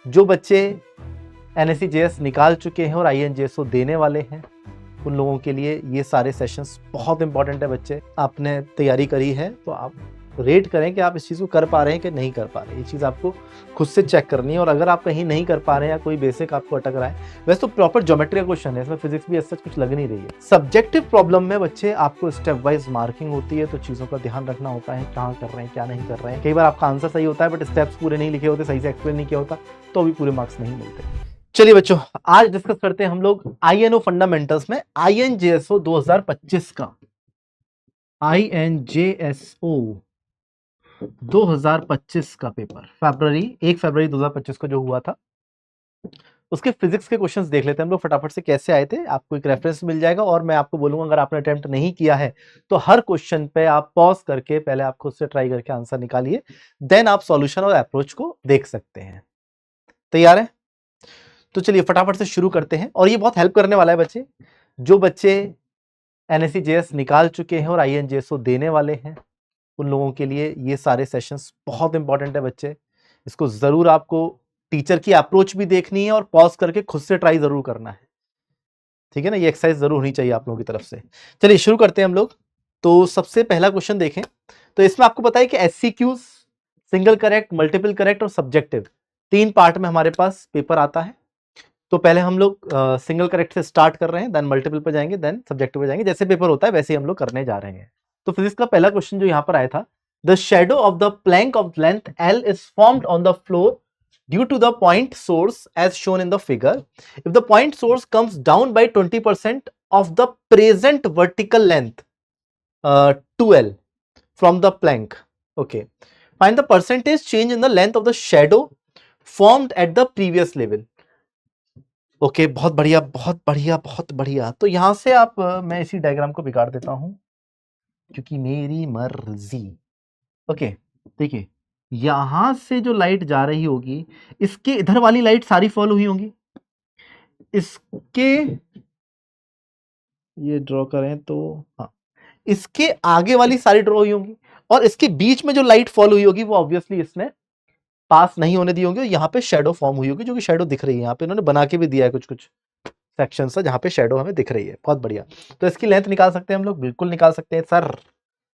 जो बच्चे NSE-JS निकाल चुके हैं और INJSO देने वाले हैं, उन लोगों के लिए ये सारे सेशंस बहुत इंपॉर्टेंट है। बच्चे, आपने तैयारी करी है तो आप रेट करें कि आप इस चीज़ को कर पा रहे हैं कि नहीं कर पा रहे हैं। ये चीज़ आपको खुद से चेक करनी है। और अगर आप कहीं नहीं कर पा रहे हैं या कोई बेसिक आपको अटक रहा है, वैसे तो प्रॉपर ज्योमेट्री का क्वेश्चन है, इसमें फिजिक्स भी ऐसा कुछ लग नहीं रही है। सब्जेक्टिव प्रॉब्लम में बच्चे आपको स्टेप वाइज मार्किंग होती है, तो चीज़ों का ध्यान रखना होता है, कहाँ कर रहे हैं क्या नहीं कर रहे हैं। कई बार आपका आंसर सही होता है बट स्टेप्स पूरे नहीं लिखे होते, सही से एक्सप्लेन नहीं किया होता, तो भी पूरे मार्क्स नहीं मिलते। चलिए बच्चों, आज डिस्कस करते हैं हम लोग INO फंडामेंटल्स में INJSO 2025 का, INJSO 2025 का पेपर, 1 फरवरी 2025 को जो हुआ था, उसके फिजिक्स के क्वेश्चंस देख लेते हैं हम लोग फटाफट से कैसे आए थे। आपको एक रेफरेंस मिल जाएगा और मैं आपको बोलूंगा अगर आपने अटेम्प्ट नहीं किया है तो हर क्वेश्चन पे आप पॉज करके पहले आप खुद से ट्राई करके आंसर निकालिए, देन आप सॉल्यूशन और अप्रोच को देख सकते हैं। तैयार है? तो चलिए फटाफट से शुरू करते हैं। और ये बहुत हेल्प करने वाला है बच्चे, जो बच्चे NSE-JS निकाल चुके हैं और INJSO देने वाले हैं, उन लोगों के लिए ये सारे सेशंस बहुत इंपॉर्टेंट है। बच्चे, इसको जरूर आपको टीचर की अप्रोच भी देखनी है और पॉज करके खुद से ट्राई जरूर करना है, ठीक है ना। ये एक्सरसाइज जरूर होनी चाहिए आप लोगों की तरफ से। चलिए शुरू करते हैं हम लोग। तो सबसे पहला क्वेश्चन देखें, तो इसमें आपको पता है कि SCQs, single correct, multiple correct और सब्जेक्टिव, 3 पार्ट में हमारे पास पेपर आता है। तो पहले हम लोग सिंगल करेक्ट से स्टार्ट कर रहे हैं, देन मल्टीपल पे जाएंगे, देन सब्जेक्टिव पे जाएंगे। जैसे पेपर होता है वैसे ही हम लोग करने जा रहे हैं। तो फिजिक्स का पहला क्वेश्चन जो यहाँ पर आया था, the shadow of the plank of length L is formed on the floor due to the point source as shown in the figure. If the point source comes down by 20% of the present vertical length 2L from the plank, okay, find the percentage change in the length of the shadow formed at the previous level। Okay, बहुत बढ़िया बहुत बढ़िया बहुत बढ़िया। तो यहां से आप मैं इसी डायग्राम को बिगाड़ देता हूं क्योंकि मेरी मर्जी। ओके, देखिए यहां से जो लाइट जा रही होगी, इसके इधर वाली लाइट सारी फॉलो हुई होंगी, इसके ये ड्रॉ करें तो हाँ, इसके आगे वाली सारी ड्रॉ हुई होंगी, और इसके बीच में जो लाइट फॉलो हुई होगी वो ऑब्वियसली इसने पास नहीं होने दी होंगी। यहाँ पे शेडो फॉर्म हुई होगी, जो कि शेडो दिख रही है। यहाँ पे इन्होंने बना के भी दिया है कुछ कुछ सेक्शन सा जहाँ पे शेडो हमें दिख रही है। बहुत बढ़िया। तो इसकी लेंथ निकाल सकते हैं हम लोग, बिल्कुल निकाल सकते हैं सर।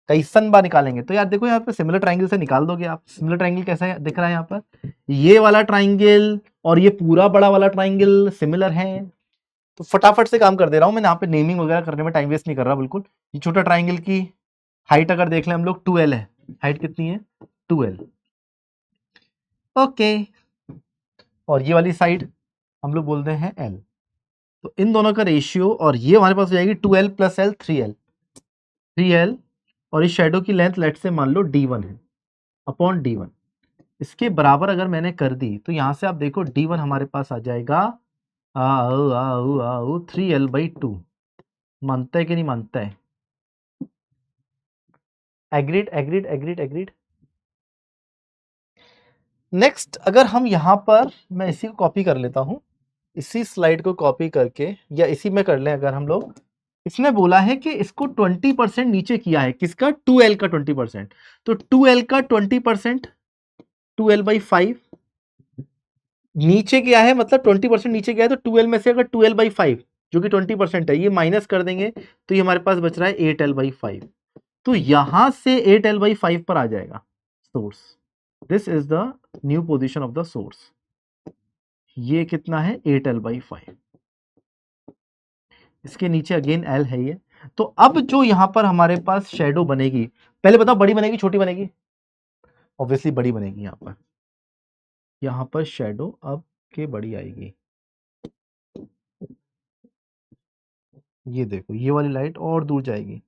कैसन बार निकालेंगे? तो यार देखो यहाँ पे सिमिलर ट्राइंगल से निकाल दोगे आप। सिमिलर ट्राइंगल कैसा दिख रहा है यहाँ पर? ये वाला ट्राइंगल और ये पूरा बड़ा वाला ट्राइंगल सिमिलर है। तो फटाफट से काम कर दे रहा हूँ मैं, यहाँ पे नेमिंग वगैरह करने में टाइम वेस्ट नहीं कर रहा बिल्कुल। ये छोटा ट्राइंगल की हाइट अगर देख लें हम लोग, 2L है। हाइट कितनी है? 2L। ओके, और ये वाली साइड हम लोग बोलते हैं L। तो इन दोनों का रेशियो, और ये हमारे पास हो जाएगी 2L प्लस L, 3L। और इस शेडो की लेंथ लेट से मान लो D1 है, अपॉन D1। इसके बराबर अगर मैंने कर दी तो यहां से आप देखो D1 हमारे पास आ जाएगा 3L/2। मानता है कि नहीं मानता है? Agreed agreed agreed agreed. Next, अगर हम यहां पर, मैं इसी को कॉपी कर लेता हूं, इसी स्लाइड को कॉपी करके, या इसी में कर लें अगर हम लोग। इसने बोला है कि इसको 20% नीचे किया है, किसका? 2L का 20%। तो 2L का 20%, 2L/5 नीचे गया है, मतलब 20% नीचे गया है। तो 2L में से अगर 2L/5 जो कि 20% है, ये माइनस कर देंगे तो ये हमारे पास बच रहा है 8L/5। तो यहां से 8L/5 पर आ जाएगा source. This is the new position of the source. ये कितना है? 8L/5। इसके नीचे अगेन L है ये। तो अब जो यहां पर हमारे पास शेडो बनेगी, पहले बताओ बड़ी बनेगी छोटी बनेगी? ऑब्वियसली बड़ी बनेगी। यहां पर शेडो अब के बड़ी आएगी। ये देखो, ये वाली लाइट और दूर जाएगी,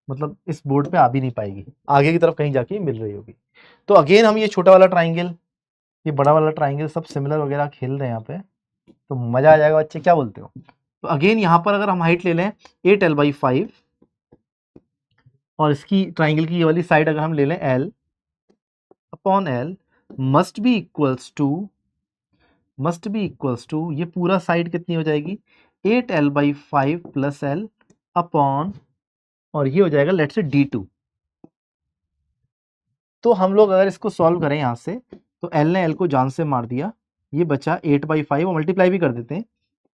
मतलब इस बोर्ड पे आ भी नहीं पाएगी, आगे की तरफ कहीं जाके मिल रही होगी। तो अगेन हम ये छोटा वाला ट्राइंगल, ये बड़ा वाला ट्राइंगल, सब सिमिलर वगैरह खेल रहे हैं यहाँ पे, तो मजा आ जाएगा बच्चे, क्या बोलते हो? तो अगेन यहाँ पर अगर हम हाइट ले लें 8L/5, और इसकी ट्राइंगल की ये वाली साइड अगर हम ले लें L upon L, must be equals to ये पूरा साइड कितनी हो जाएगी? 8L/5 प्लस L अपॉन, और ये हो जाएगा लेट्स से D2। तो हम लोग अगर इसको सॉल्व करें यहां से, तो L ने L को जान से मार दिया, ये बचा 8/5 और मल्टीप्लाई भी कर देते हैं।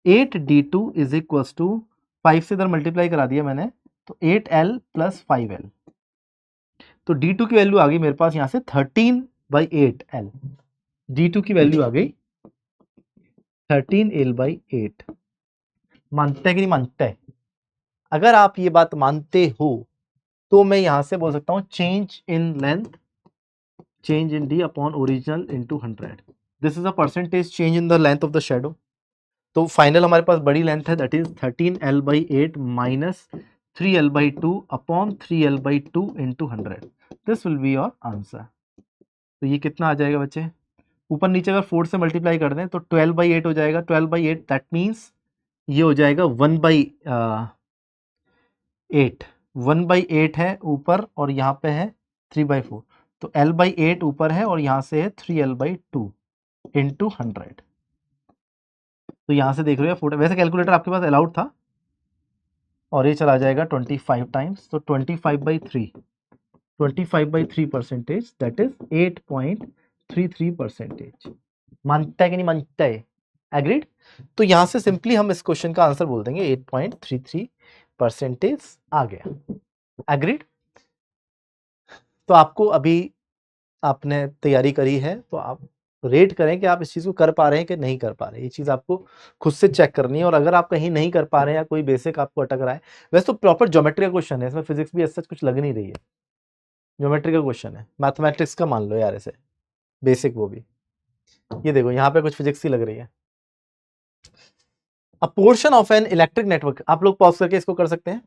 8d2 इज इक्वल टू 5 से इधर मल्टीप्लाई करा दिया मैंने, तो 8l प्लस 5l। तो d2 की वैल्यू आ गई मेरे पास यहाँ से 13/8l। d2 की वैल्यू आ गई 13l/8। मानते हैं कि नहीं मानते हैं? अगर आप ये बात मानते हो तो मैं यहां से बोल सकता हूं change in length, change in d upon original into 100। This is a percentage change in the length of the shadow. तो फाइनल हमारे पास बड़ी लेंथ है, that is 13l/8 minus 3l/2 upon 3l/2 into 100। This will be your answer. तो ये कितना आ जाएगा बच्चे? ऊपर नीचे अगर 4 से मल्टीप्लाई कर दें तो 12/8 हो जाएगा। 12/8 दैट मीन्स ये हो जाएगा 1/8। 1/8 है ऊपर और यहाँ पे है 3/4। तो l/8 ऊपर है और यहाँ से है 3l/2 इंटू 100। तो यहाँ से देख रहे हो फोटो, वैसे कैलकुलेटर आपके पास अलाउड था और ये चला जाएगा 25 टाइम्स, तो 25/3 25/3% दैट इज 8.33%। मानता है कि नहीं मानता है? एग्रीड? तो यहां से सिंपली हम इस क्वेश्चन का आंसर बोल देंगे 8.33% आ गया। एग्रीड? तो आपको अभी आपने तैयारी करी है तो आप रेट करें कि आप इस चीज को कर पा रहे हैं कि नहीं कर पा रहे हैं। ये चीज आपको खुद से चेक करनी है और अगर आप कहीं नहीं कर पा रहे हैं या कोई बेसिक आपको अटक रहा है, वैसे तो प्रॉपर ज्योमेट्री का क्वेश्चन है, इसमें फिजिक्स भी ऐसा कुछ लग नहीं रही है, ज्योमेट्री का क्वेश्चन है, मैथमेटिक्स का मान लो यार ऐसे बेसिक। वो भी ये देखो यहाँ पे कुछ फिजिक्स ही लग रही है। अ portion of an electric network, आप लोग पॉज करके इसको कर सकते हैं।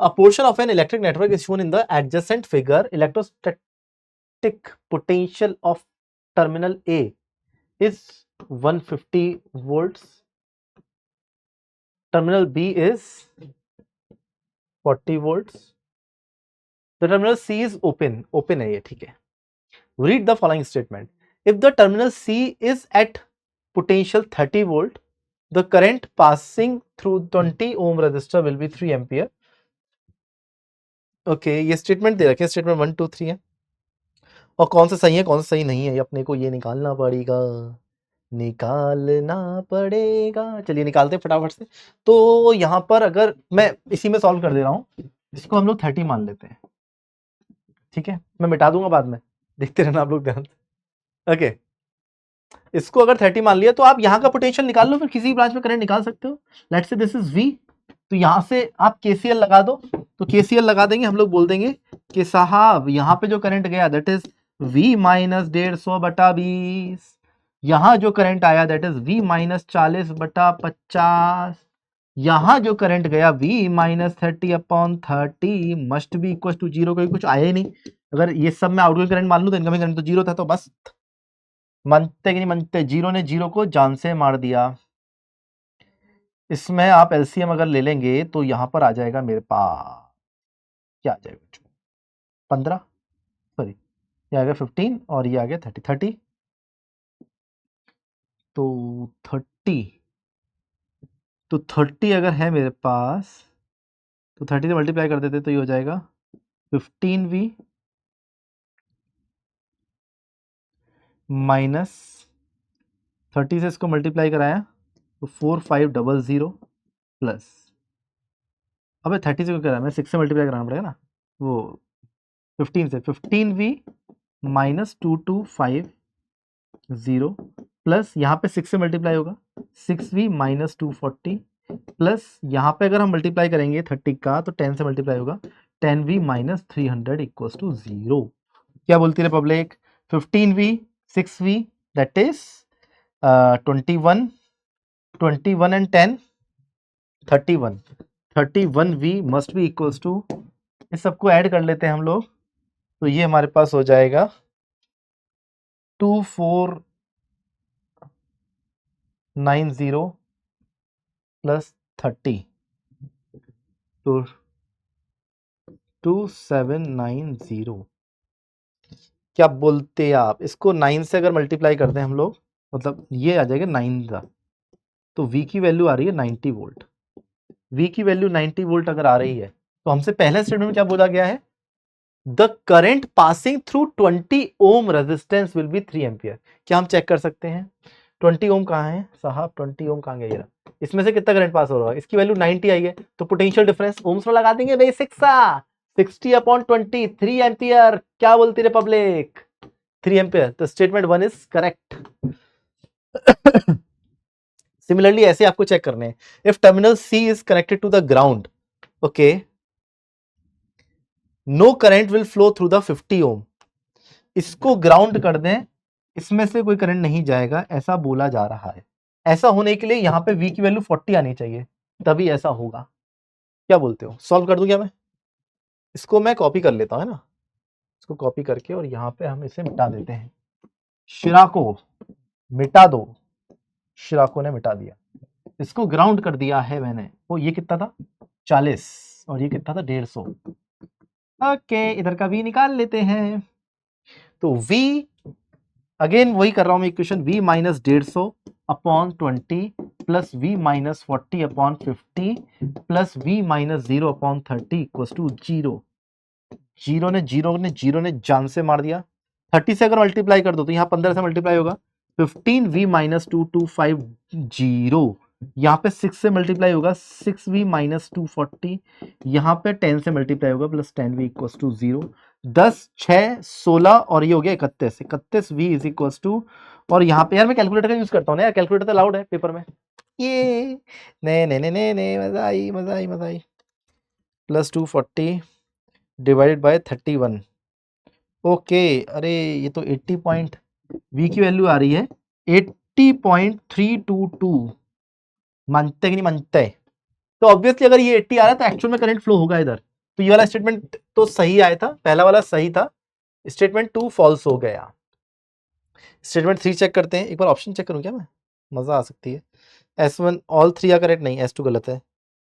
अ portion of an electric network is shown in the adjacent figure. Electrostatic potential of terminal A is 150 volts, terminal B is 40 volts, the terminal C is open है ये, ठीक है। Read the following statement. If the terminal C is at potential 30 volt, the current passing through 20 ohm resistor will be 3 ampere. Okay, ये statement दे रखे हैं, statement 1 2 3 है और कौन सा सही है कौन सा सही नहीं है अपने को ये निकालना पड़ेगा, निकालना पड़ेगा। चलिए निकालते हैं फटाफट से। तो यहां पर अगर मैं इसी में सॉल्व कर दे रहा हूं, इसको हम लोग 30 मान लेते हैं, ठीक है। मैं मिटा दूंगा बाद में, देखते रहना आप लोग ध्यान से। ओके, इसको अगर 30 मान लिया तो आप यहां का पोटेंशियल निकाल लो, फिर किसी ब्रांच में करंट निकाल सकते हो। Let's say this is V, तो यहां से आप KCL लगा दो। तो KCL लगा देंगे, हम लोग बोल देंगे कि साहब यहां पे जो करंट गया दैट इज V माइनस 150/20। यहां जो करंट आया दैट इज V माइनस 40/50। यहां जो करंट गया V minus 30/30 must be equal to 0, कोई कुछ आया ही नहीं। अगर ये सब में आउटगोइंग करंट मान लूं तो इनकमिंग करंट तो 0 था, तो बस मानते कि नहीं मानते, 0 ने 0 को जान से मार दिया। इसमें आप एलसीएम अगर ले लेंगे तो यहां पर आ जाएगा मेरे पास, क्या आ जाएगा 15, सॉरी ये आ गया 15 और ये आ गया 30। तो 30, तो 30 अगर है मेरे पास तो 30 से मल्टीप्लाई कर देते तो ये हो जाएगा 15V माइनस 30 से इसको मल्टीप्लाई कराया तो 4500 प्लस, अबे 30 से क्यों करा, मैं 6 से मल्टीप्लाई कराना पड़ेगा ना, वो 15 से 15V माइनस 2250 प्लस यहाँ पे 6 से मल्टीप्लाई होगा 6V माइनस 240 प्लस यहाँ पे अगर हम मल्टीप्लाई करेंगे 30 का तो 10 से मल्टीप्लाई होगा 10V माइनस 300 इक्वल्स टू 0। क्या बोलती है public? 15V 6V that is 21 and 10 31V must be equals to, इस सबको ऐड कर लेते हैं हम लोग, तो ये हमारे पास हो जाएगा 2490 प्लस 30, तो 2790। क्या बोलते हैं आप? इसको 9 से अगर मल्टीप्लाई करते हैं हम लोग, मतलब ये आ जाएगा 9 का, तो V की वैल्यू आ रही है 90 वोल्ट। V की वैल्यू 90 वोल्ट अगर आ रही है तो हमसे पहले स्टेटमेंट में क्या बोला गया है? The current passing through 20 ohm resistance will be 3 ampere. क्या हम चेक कर सकते हैं? 20 ओम कहाँ है साहब, 20 ओम कहाँ गया ये रहा। इसमें से कितना करंट पास हो रहा है, इसकी वैल्यू 90 आई है, तो पोटेंशियल डिफरेंस ओम्स में लगा देंगे बेसिक सा, 60/20 3 एम्पियर। क्या बोलती है पब्लिक, 3 एम्पियर। तो स्टेटमेंट 1 इज करेक्ट। सिमिलरली ऐसे आपको चेक करने हैं, if terminal C is connected to the ground, okay, no current will flow through the 50 ohm. इसको ग्राउंड कर दें, इसमें से कोई करंट नहीं जाएगा, ऐसा बोला जा रहा है। ऐसा होने के लिए यहां पे V की वैल्यू 40 आनी चाहिए, तभी ऐसा होगा। क्या बोलते हो, सॉल्व कर दूं क्या मैं? इसको मैं कॉपी कर लेता हूं, है ना, इसको कॉपी करके और यहां पे हम इसे मिटा देते हैं। शिराको मिटा दो, शिराको ने मिटा दिया, इसको ग्राउंड कर दिया है मैंने। वो ये कितना था 40 और ये कितना था 150। ओके, इधर का V निकाल लेते हैं। तो V अगेन वही कर रहा हूं मैं equation, V minus 150/20 plus V minus 40/50 plus V minus 0/30 equal to 0। Zero ने जान से मार दिया। 30 से अगर मल्टीप्लाई कर दो तो यहाँ 15 से मल्टीप्लाई होगा, 15V माइनस 2250। यहाँ पे 6 से मल्टीप्लाई होगा, 6V माइनस 240। यहाँ पे 10 से मल्टीप्लाई होगा, प्लस 10V इक्वल टू 0। 10 6 16 और ये हो गया 31। 31V इज इक्वल टू, और यहाँ पे यार मैं कैलकुलेटर का यूज करता हूँ ना यार, कैलकुलेटर तो अलाउड है पेपर में। ये ने मजा आई मजा आई मजा आई। Plus 240 divided by 31। ओके, अरे ये तो 80 पॉइंट, V की वैल्यू आ रही है 80.322। मानते कि नहीं मानते? तो ऑब्वियसली अगर ये 80 आ रहा है तो एक्चुअल में करंट फ्लो होगा इधर। तो ये वाला स्टेटमेंट तो सही आया था, पहला वाला सही था, स्टेटमेंट 2 फॉल्स हो गया। स्टेटमेंट 3 चेक करते हैं, एक बार ऑप्शन चेक करूं क्या मैं, मजा आ सकती है। S1 ऑल 3 आ करेक्ट, नहीं S2 गलत है।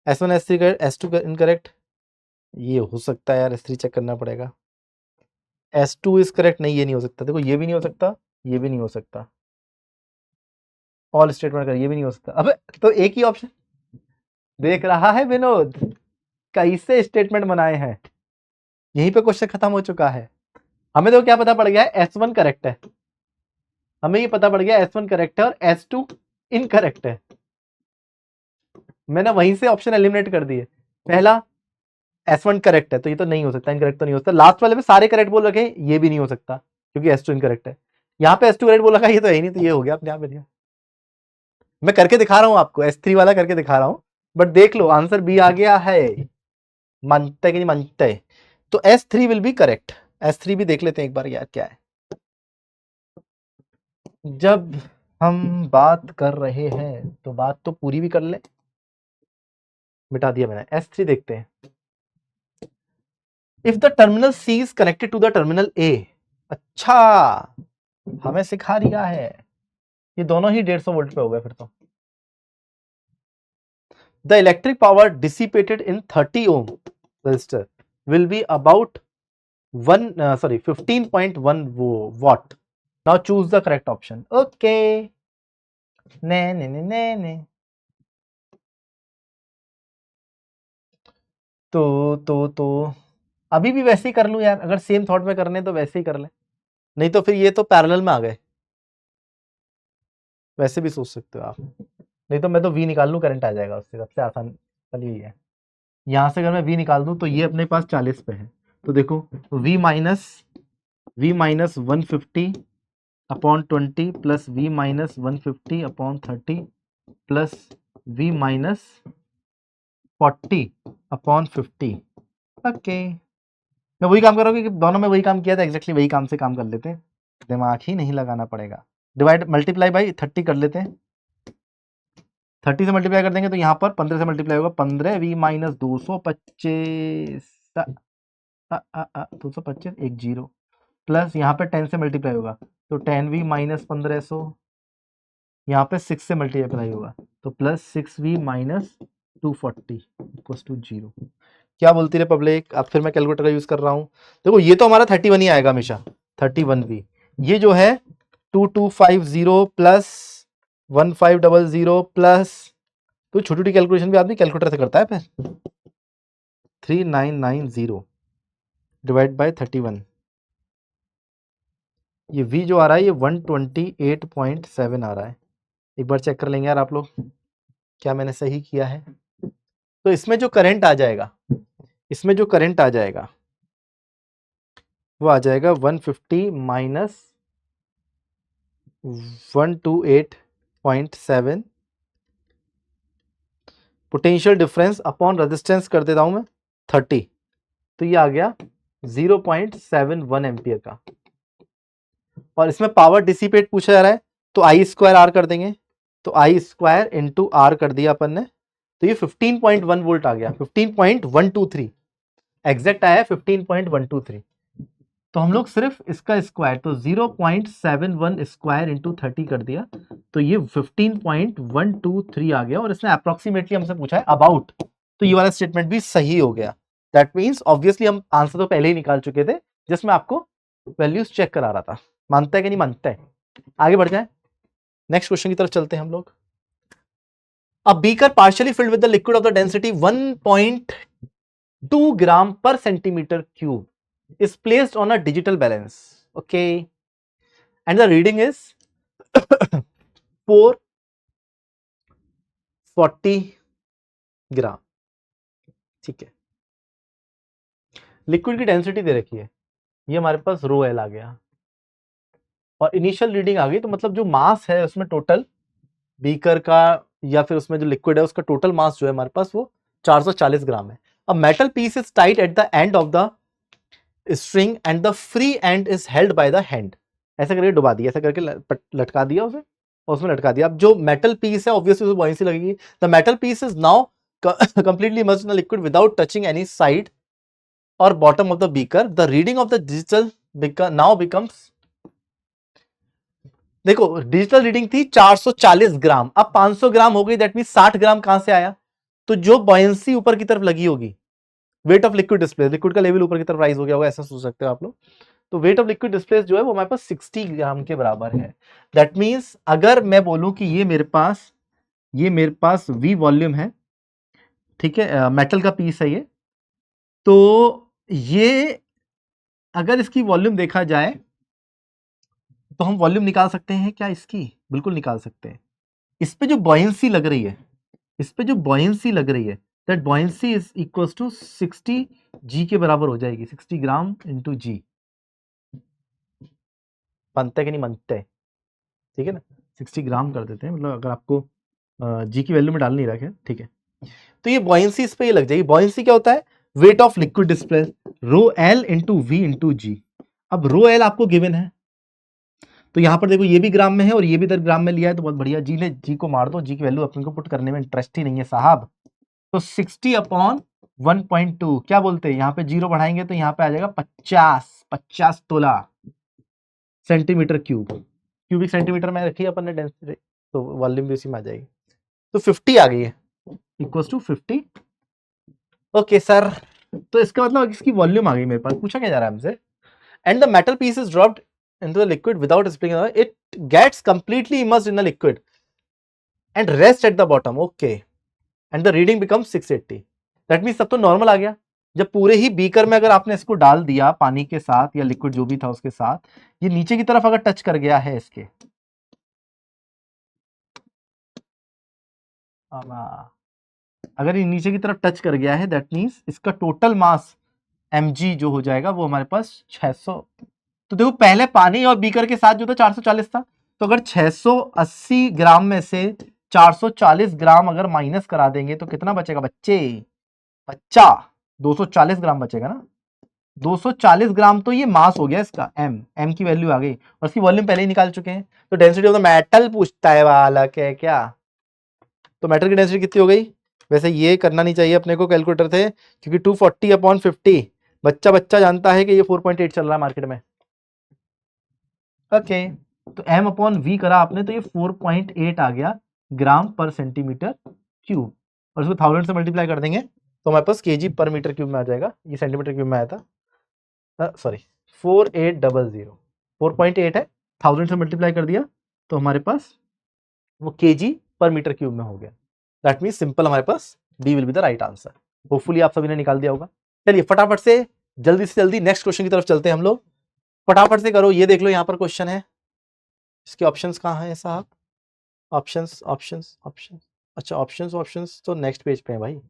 S1 S3 correct, S2 incorrect, ये हो सकता है यार, S3 चेक करना पड़ेगा। S2 इज करेक्ट, नहीं ये नहीं हो सकता, देखो ये भी नहीं हो सकता, ये भी नहीं हो सकता, ऑल स्टेटमेंट कर ये भी नहीं हो सकता। अबे तो एक ही ऑप्शन देख रहा है विनोद, कैसे स्टेटमेंट बनाए हैं, यहीं पे क्वेश्चन खत्म हो चुका है। हमें तो क्या पता पड़ गया है, S1 करेक्ट है, हमें ये पता पड़ गया S1 करेक्ट है और S2 इनकरेक्ट है। मैंने वहीं से ऑप्शन एलिमिनेट कर दिए। पहला S1 करेक्ट है तो ये तो नहीं हो सकता, इनकरेक्ट तो नहीं हो सकता। लास्ट वाले में सारे करेक्ट बोल रखे, ये भी नहीं हो सकता क्योंकि S2 इनकरेक्ट है। यहाँ पे S2 करेक्ट बोल रखा है, ये तो है ही नहीं, तो ये हो गया अपने आप में। मैं करके दिखा रहा हूं आपको, S3 वाला करके दिखा रहा हूं, बट देख लो आंसर B आ गया है। मानते कि नहीं मानते? तो S3 will be correct. S3 भी देख लेते हैं एक बार यार क्या है। जब हम बात कर रहे हैं तो बात तो पूरी भी कर ले। मिटा दिया मैंने, S3 देखते हैं। If the terminal C is connected to the terminal A, अच्छा हमें सिखा दिया है, ये दोनों ही 150 वोल्ट पे हो गए फिर तो। The electric power dissipated in 30 ohm resistor will be about 15.1 watt. Now choose the correct option. Okay. ने तो अभी भी वैसे ही कर लूं यार, अगर सेम थॉट में करने तो वैसे ही कर ले, नहीं तो फिर ये तो पैरेलल में आ गए। वैसे भी सोच सकते हो आप, नहीं तो मैं तो V निकाल लूं, करंट आ जाएगा उससे, सबसे आसान चलिए ये है। यहां से अगर मैं V निकाल दूं तो ये अपने पास 40 पे है, तो देखो V minus 150/20 plus V minus 150/30 plus V minus 40/50। Okay, मैं वही काम कर रहा हूँ क्योंकि दोनों में वही काम किया था, एग्जैक्टली वही काम से काम कर लेते हैं, दिमाग ही नहीं लगाना पड़ेगा। डिवाइड मल्टीप्लाई बाई 30 कर लेते हैं, 30 से मल्टीप्लाई कर देंगे तो यहाँ पर 15 से मल्टीप्लाई होगा, 15V माइनस 225 225 एक जीरो, प्लस यहाँ पे 10 से मल्टीप्लाई होगा तो 10V माइनस 1500, यहाँ पे 6 से मल्टीप्लाई होगा तो plus 6V minus 240 equal to 0। क्या बोलती है पब्लिक? अब फिर मैं कैलकुलेटर का यूज कर रहा हूँ। देखो ये तो हमारा 31 ही आएगा हमेशा, 31V। ये जो है 2250 प्लस 1500 प्लस, तो छोटी छोटी कैलकुलेशन भी आदमी कैलकुलेटर से करता है फिर, 3990 डिवाइड बाय 31। ये V जो आ रहा है ये 128.7 आ रहा है। एक बार चेक कर लेंगे यार आप लोग क्या मैंने सही किया है। तो इसमें जो करंट आ जाएगा, इसमें जो करंट आ जाएगा वो आ जाएगा 150 minus 128.7 potential difference upon resistance कर देता हूं मैं 30, तो ये आ गया 0.71 एम्पियर का। और इसमें पावर डिसिपेट पूछा जा रहा है तो आई स्क्वायर आर कर देंगे, तो आई स्क्वायर इंटू आर कर दिया अपन ने, तो ये 15.1 वोल्ट आ गया, 15.123 एग्जैक्ट आया 15.123। तो हम लोग सिर्फ इसका स्क्वायर, तो 0.71 स्क्वायर इंटू 30 कर दिया, तो ये 15.123 आ गया। और इसने अप्रोक्सीमेटली हमसे पूछा है अबाउट, तो ये वाला स्टेटमेंट भी सही हो गया। दैट मीन्स ऑब्वियसली हम आंसर तो पहले ही निकाल चुके थे, जिसमें आपको वैल्यूज चेक करा रहा था। मानता है कि नहीं मानता है? आगे बढ़ जाए, नेक्स्ट क्वेश्चन की तरफ चलते हैं हम लोग। A beaker partially filled with the liquid of the density 1.2 ग्राम पर centimetre cube is placed on a digital balance, okay, and the reading is 440 ग्राम। ठीक है, लिक्विड की डेंसिटी दे रखी है, ये हमारे पास रो एल आ गया और इनिशियल रीडिंग आ गई, तो मतलब जो मास है उसमें टोटल बीकर का या फिर उसमें जो लिक्विड है उसका टोटल मास जो है हमारे पास वो 440 ग्राम है। A metal piece is tight at the end of the string and the free end is held by the hand. ऐसा करके डुबा दिया, ऐसा करके लटका दिया उसे और उसमें लटका दिया। अब जो मेटल पीस है ऑब्वियसली उसमें बॉयंसी लगेगी। The metal piece is now completely immersed in the liquid without touching any side or bottom of the beaker. The reading of the digital now becomes, देखो डिजिटल रीडिंग थी 440 ग्राम, अब 500 ग्राम हो गई, that mean 60 ग्राम कहां से आया? तो जो बॉयंसी ऊपर की तरफ लगी होगी, wait of liquid displace, liquid का लेवल ऊपर की तरफ राइज हो गया होगा, ऐसा सोच सकते हो आप लोग। तो वेट ऑफ लिक्विड डिस्प्लेस जो है वो हमारे पास 60 ग्राम के बराबर है। दैट मींस अगर मैं बोलूं कि ये मेरे पास V वॉल्यूम है, ठीक है, मेटल का पीस है ये, तो ये अगर इसकी वॉल्यूम देखा जाए तो हम वॉल्यूम निकाल सकते हैं क्या इसकी? बिल्कुल निकाल सकते हैं। इस पे जो बॉयंसी लग रही है, इस पे जो बॉयंसी लग रही है, that buoyancy is equals to 60 G के बराबर हो जाएगी, 60 ग्राम इंटू जी। बनता है कि नहीं बनता है? ठीक है ना, 60 ग्राम कर देते हैं, मतलब अगर आपको जी की वैल्यू में डाल नहीं रखे, ठीक है। तो ये बॉयंसी इस पे ये लग जाएगी। बॉयंसी क्या होता है? Weight of liquid displace, rho L into V into g. अब रो एल आपको गिवन है, तो यहां पर देखो ये भी ग्राम में है और ये भी इधर ग्राम में लिया है, तो बहुत बढ़िया। जी ने जी को मार दो, जी की वैल्यू अपन को पुट करने में इंटरेस्ट ही नहीं है साहब। तो 60 अपॉन 1.2 क्या बोलते हैं, यहाँ पे जीरो बढ़ाएंगे तो यहाँ पे आ जाएगा 50 तोला सेंटीमीटर क्यूब। क्यूबिक सेंटीमीटर में रखी है अपन ने डेंसिटी, तो वॉल्यूम भी उसी में आ जाएगी। तो 50 आ गई है, इक्वल्स टू 50। ओके सर, तो इसका मतलब इसकी वॉल्यूम आ गई मेरे पास। पूछा क्या जा रहा है हमसे? And the metal piece is dropped into the liquid without spilling, it gets completely immersed in the liquid and rest at the bottom, okay, and the reading becomes 680। that means सब तो नॉर्मल आ गया। जब पूरे ही beaker में अगर आपने इसको डाल दिया पानी के साथ या लिक्विड जो भी था उसके साथ, ये नीचे की तरफ अगर टच कर गया है इसके, अगर ये नीचे की तरफ टच कर गया है, दैट मीन्स इसका टोटल मास mg जो हो जाएगा वो हमारे पास 600। तो देखो पहले पानी और बीकर के साथ जो था 440 था, तो अगर 680 ग्राम में से 440 ग्राम अगर माइनस करा देंगे तो कितना बचेगा बच्चे? बच्चा 240 ग्राम बचेगा ना। 240 ग्राम तो ये मास हो गया इसका, m की वैल्यू आ गई और इसकी वॉल्यूम पहले ही निकाल चुके हैं। तो डेंसिटी ऑफ द मेटल पूछता है वाला क्या? तो मेटल की डेंसिटी कितनी हो गई? वैसे ये करना नहीं चाहिए अपने को कैलकुलेटर थे, क्योंकि 240 अपॉन 50 बच्चा जानता है कि ये 4.8 चल रहा है मार्केट में। ओके, तो m अपॉन v करा आपने तो ये 4.8 आ गया ग्राम पर सेंटीमीटर क्यूब, और इसको 1000 से मल्टीप्लाई कर देंगे तो हमारे पास केजी पर मीटर क्यूब में आ जाएगा। ये सेंटीमीटर क्यूब में आया था, सॉरी 4800, 4.8 है, 1000 से मल्टीप्लाई कर दिया तो हमारे पास वो केजी पर मीटर क्यूब में हो गया। दैट मीन सिंपल हमारे पास D will be the right answer. Hopefully आप सभी ने निकाल दिया होगा। चलिए फटाफट से जल्दी नेक्स्ट क्वेश्चन की तरफ चलते हैं हम लोग। फटाफट से करो, ये देख लो यहाँ पर क्वेश्चन है, इसके ऑप्शंस कहाँ हैं साहब? ऑप्शंस ऑप्शंस ऑप्शंस, अच्छा ऑप्शंस ऑप्शंस तो नेक्स्ट पेज पे है भाई।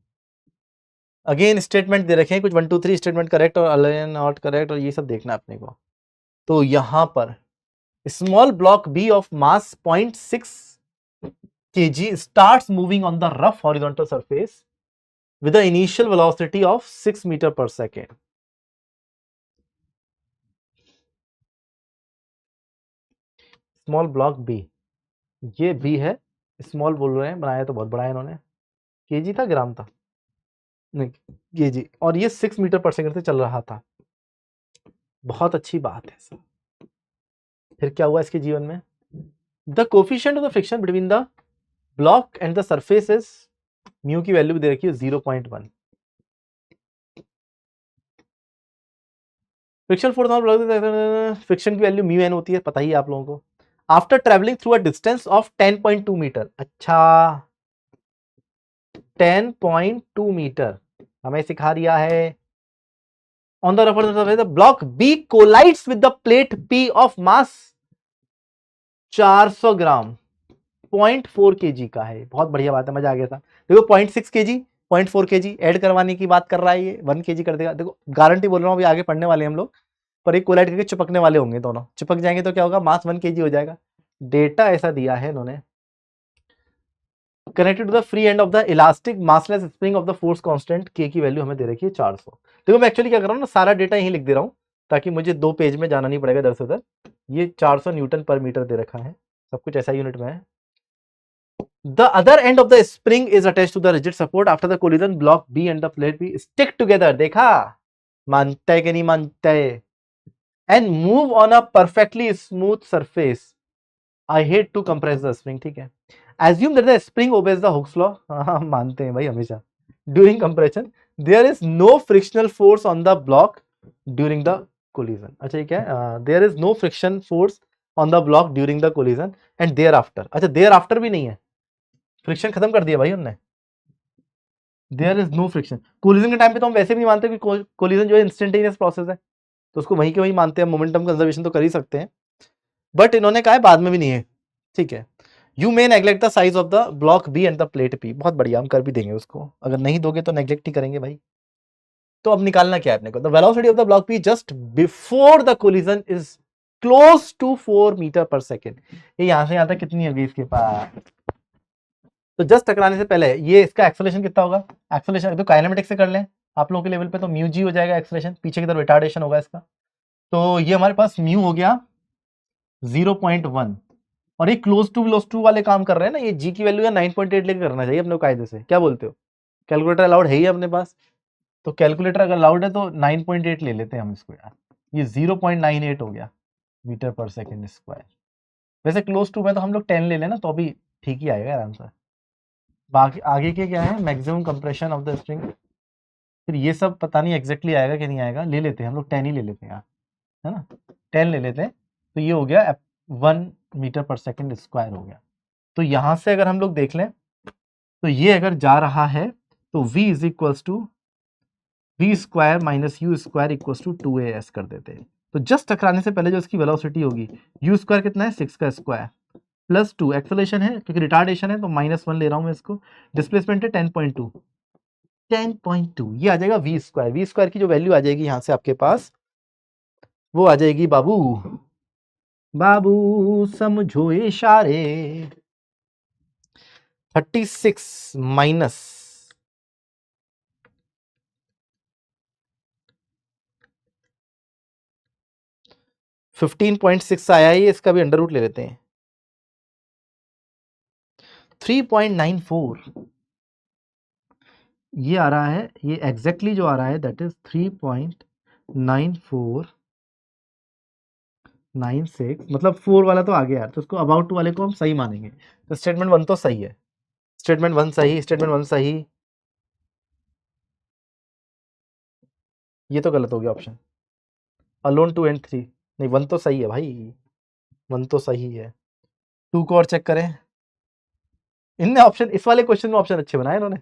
अगेन स्टेटमेंट दे रखे हैं कुछ 1 2 3 स्टेटमेंट करेक्ट और अलाइन नॉट करेक्ट और ये सब देखना है अपने को। तो यहाँ पर small block B of mass 0.6 kg starts moving on the rough horizontal surface with the initial velocity of 6 meter per second. Small block B, ये बी है, स्मॉल बोल रहे हैं, बनाया तो बहुत बड़ा है इन्होंने। केजी था ग्राम था, नहीं केजी, और ये 6 मीटर पर सेकंड से चल रहा था। बहुत अच्छी बात है सर। फिर क्या हुआ इसके जीवन में? The coefficient of the friction between the block and the surface is, mu की वैल्यू दे रखी है 0.1। फ्रिक्शन फोर्स, फ्रिक्शन की वैल्यू म्यू एन होती है, पता ही है आप लोगों को। After travelling through a distance of 10.2 metre, अच्छा 10.2 मीटर हमें सिखा दिया है। ऑन द रफर surface the block B collides with the plate P of mass 400 gram, 0.4 kg का है। बहुत बढ़िया बात है, मजा आ गया था। देखो 0.6 kg 0.4 kg ऐड करवाने की बात कर रहा है, ये 1 kg कर देगा। देखो गारंटी बोल रहा हूँ, अभी आगे पढ़ने वाले हम लोग, पर एक कोलाइड करके चिपकने वाले होंगे, दोनों चिपक जाएंगे तो क्या होगा, मास 1 kg हो जाएगा। डेटा ऐसा दिया है इन्होंने। Connected to the free end of the elastic massless spring of the force constant K की वैल्यू हमें दे रखी है 400। देखो मैं एक्चुअली क्या कर रहा हूँ ना, सारा डेटा यहीं लिख दे रहा हूँ ताकि मुझे 2 पेज में जाना नहीं पड़ेगा इधर से उधर। ये 400 न्यूटन पर मीटर दे रखा है, सब कुछ ऐसा यूनिट में है। The other end of the spring is attached to the rigid support. After the collision, block B and the plate B stick together. देखा, मानता है कि नहीं मानता है? And move on a perfectly smooth surface. I hate to compress the spring. ठीक है। Assume that the spring obeys the Hooke's law. हाँ मानते हैं भाई हमेशा। During compression, there is no frictional force on the block during the collision. अच्छा ये क्या है? There is no friction force on the block during the collision and thereafter. अच्छा thereafter भी नहीं है, फ्रिक्शन खत्म कर दिया भाई उनने। There is no friction. Collision के टाइम पे तो हम वैसे भी नहीं मानते कि कोलिजन जो है इंस्टेंटेनियस प्रोसेस है, तो उसको वहीं के वहीं मानते हैं, मोमेंटम कंजर्वेशन तो कर ही सकते हैं, बट इन्होंने कहा है बाद में भी नहीं है। ठीक है। You may neglect the size of the block B and the plate P. बहुत बढ़िया, हम कर भी देंगे उसको, अगर नहीं दोगे तो नेग्लेक्ट ही करेंगे भाई। तो अब निकालना क्या है अपने को? The velocity of the block P just before the collision is close to 4 metre per second. ये यहां से यहां तक कितनी है इसके पास? तो जस्ट टकराने से पहले ये इसका एक्सेलरेशन कितना होगा? एक्सेलरेशन तो काइनेमेटिक्स से कर लें आप लोगों के लेवल पे, तो म्यू जी हो जाएगा एक्सेलरेशन, पीछे की तरफ रिटार्डेशन होगा इसका। तो ये हमारे पास म्यू हो गया 0.1, और ये क्लोज टू वाले काम कर रहे हैं ना, ये जी की वैल्यू है 9.8 लेकर करना चाहिए अपने कायदे से। क्या बोलते हो? कैलकुलेटर अलाउड है ही अपने पास, तो कैलकुलेटर अगर अलाउड है तो 9.8 ले लेते हैं हम इसको यार। ये 0.98 हो गया मीटर पर सेकेंड स्क्वायर। वैसे क्लोज टू में तो हम लोग 10 ले लेना तो अभी ठीक ही आएगा आराम से। बाकी आगे के क्या है? Maximum compression of the spring, फिर ये सब पता नहीं एग्जैक्टली आएगा कि नहीं आएगा, ले लेते हैं हम लोग 10 ही ले लेते हैं यार, है ना, 10 ले लेते हैं। तो ये हो गया 1 मीटर पर सेकेंड स्क्वायर हो गया। तो यहां से अगर हम लोग देख लें तो ये अगर जा रहा है तो v is equals to V square minus U square equals to 2as कर देते हैं। तो जस्ट टकराने से पहले जो इसकी वेलोसिटी होगी, यू स्क्वायर कितना है? 6 का स्क्वायर प्लस 2, एक्सेलरेशन है क्योंकि रिटार्डेशन है तो -1 ले रहा हूं मैं इसको, डिस्प्लेसमेंट है 10.2, 10.2 ये आ जाएगा वी स्क्वायर। वी स्क्वायर की जो वैल्यू आ जाएगी यहां से आपके पास, वो आ जाएगी बाबू, बाबू समझो इशारे, 36 माइनस 15.6 आया है, इसका भी अंडर रूट ले लेते हैं, 3.94 ये आ रहा है, ये एग्जैक्टली जो आ रहा है दैट इज 3.9496, मतलब 4 वाला तो आ गया यार, तो उसको अबाउट वाले को हम सही मानेंगे। तो स्टेटमेंट 1 तो सही है, स्टेटमेंट 1 सही, स्टेटमेंट 1 सही, ये तो गलत हो गया ऑप्शन, अलोन 2 एंड 3 नहीं, 1 तो सही है भाई, 1 तो सही है। 2 को और चेक करें, इनने ऑप्शन इस वाले क्वेश्चन में ऑप्शन अच्छे बनाए इन्होंने।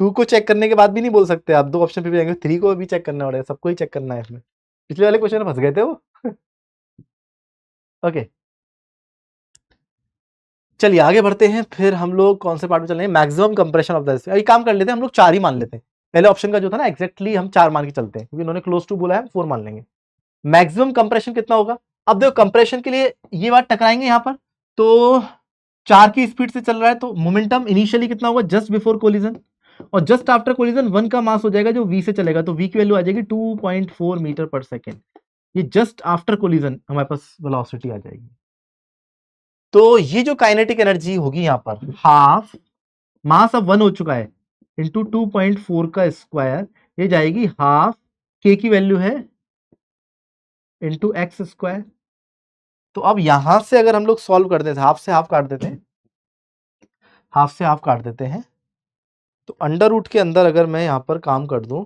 2 को चेक करने के बाद भी नहीं बोल सकते आप, 2 ऑप्शन पे भी जाएंगे, 3 को भी चेक करना पड़ेगा, सबको ही चेक करना है इसमें। पिछले वाले क्वेश्चन में फंस गए थे वो। ओके चलिए आगे बढ़ते हैं। फिर हम लोग कौन से पार्ट में चल रहे हैं, maximum compression of the sphere. ये काम कर लेते हैं हम लोग, 4 ही मान लेते हैं। पहले ऑप्शन का जो था ना एग्जैक्टली हम 4 मान के चलते हैं, क्योंकि उन्होंने क्लोज टू बोला है, 4 मान लेंगे। मैक्सिमम कंप्रेशन कितना होगा? अब देखो कंप्रेशन के लिए ये बात टकराएंगे यहाँ पर, तो 4 की स्पीड से चल रहा है तो मोमेंटम इनिशियली कितना होगा जस्ट बिफोर कोलिजन, और जस्ट आफ्टर कोलिजन 1 का मास हो जाएगा जो v से चलेगा, तो v की वैल्यू आ जाएगी 2.4 मीटर पर सेकेंड। ये जस्ट आफ्टर कोलिजन हमारे पास वेलोसिटी आ जाएगी। तो ये जो काइनेटिक एनर्जी होगी यहाँ पर हाफ, मास अब 1 हो चुका है, इंटू 2.4 का स्क्वायर, ये जाएगी हाफ k की वैल्यू है इंटू एक्स स्क्वायर। तो अब यहां से अगर हम लोग सॉल्व कर देते हैं, हाफ से हाफ काट देते हैं, हाफ से हाफ काट देते हैं, तो अंडर रूट के अंदर अगर मैं यहां पर काम कर दूं,